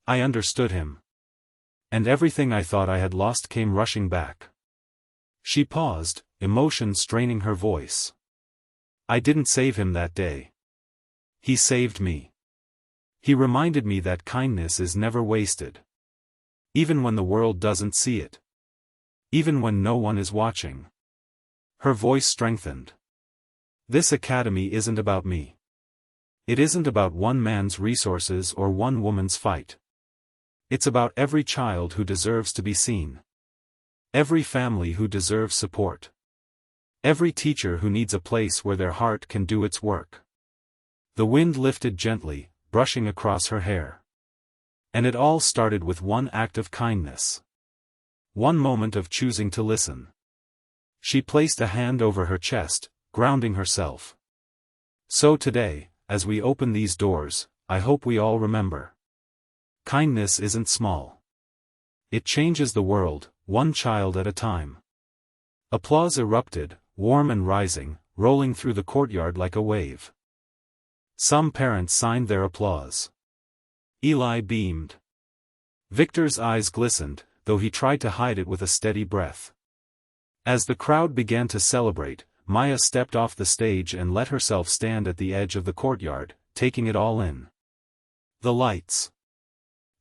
I understood him. And everything I thought I had lost came rushing back. She paused, emotion straining her voice. I didn't save him that day. He saved me. He reminded me that kindness is never wasted. Even when the world doesn't see it. Even when no one is watching. Her voice strengthened. This academy isn't about me. It isn't about one man's resources or one woman's fight. It's about every child who deserves to be seen. Every family who deserves support. Every teacher who needs a place where their heart can do its work. The wind lifted gently, brushing across her hair. And it all started with one act of kindness. One moment of choosing to listen. She placed a hand over her chest, grounding herself. So today, as we open these doors, I hope we all remember. Kindness isn't small. It changes the world, one child at a time. Applause erupted, warm and rising, rolling through the courtyard like a wave. Some parents signed their applause. Eli beamed. Victor's eyes glistened, though he tried to hide it with a steady breath. As the crowd began to celebrate, Maya stepped off the stage and let herself stand at the edge of the courtyard, taking it all in. The lights.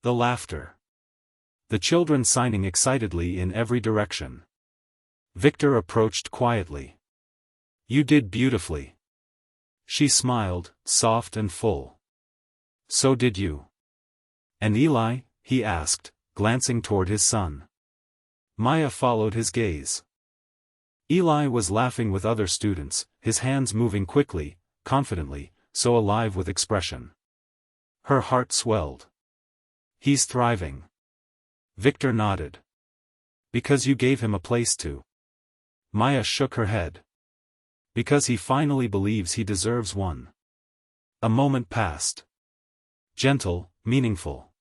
The laughter. The children signing excitedly in every direction. Victor approached quietly. "You did beautifully." She smiled, soft and full. "So did you." "And Eli?" he asked, glancing toward his son. Maya followed his gaze. Eli was laughing with other students, his hands moving quickly, confidently, so alive with expression. Her heart swelled. "He's thriving." Victor nodded. "Because you gave him a place to." Maya shook her head. "Because he finally believes he deserves one." A moment passed. Gentle, meaningful.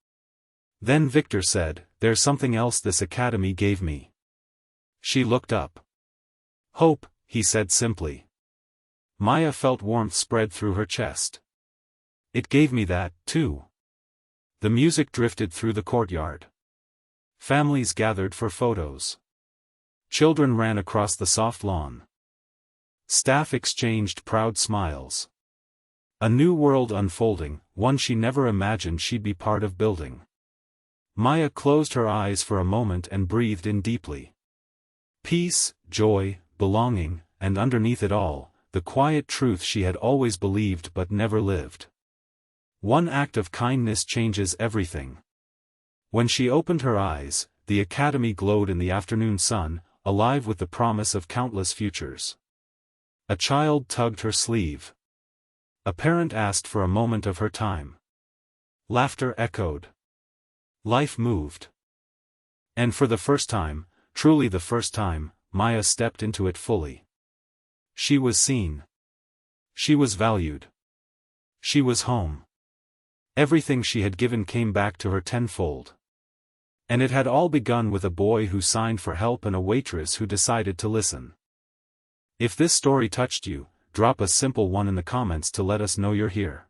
Then Victor said, "There's something else this academy gave me." She looked up. "Hope," he said simply. Maya felt warmth spread through her chest. "It gave me that, too." The music drifted through the courtyard. Families gathered for photos. Children ran across the soft lawn. Staff exchanged proud smiles. A new world unfolding, one she never imagined she'd be part of building. Maya closed her eyes for a moment and breathed in deeply. Peace, joy, belonging, and underneath it all, the quiet truth she had always believed but never lived. One act of kindness changes everything. When she opened her eyes, the academy glowed in the afternoon sun, alive with the promise of countless futures. A child tugged her sleeve. A parent asked for a moment of her time. Laughter echoed. Life moved. And for the first time, truly the first time, Maya stepped into it fully. She was seen. She was valued. She was home. Everything she had given came back to her tenfold. And it had all begun with a boy who signed for help and a waitress who decided to listen. If this story touched you, drop a simple one in the comments to let us know you're here.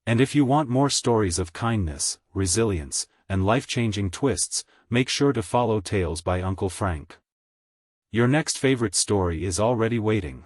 And if you want more stories of kindness, resilience, and life-changing twists, make sure to follow Tales by Uncle Frank. Your next favorite story is already waiting.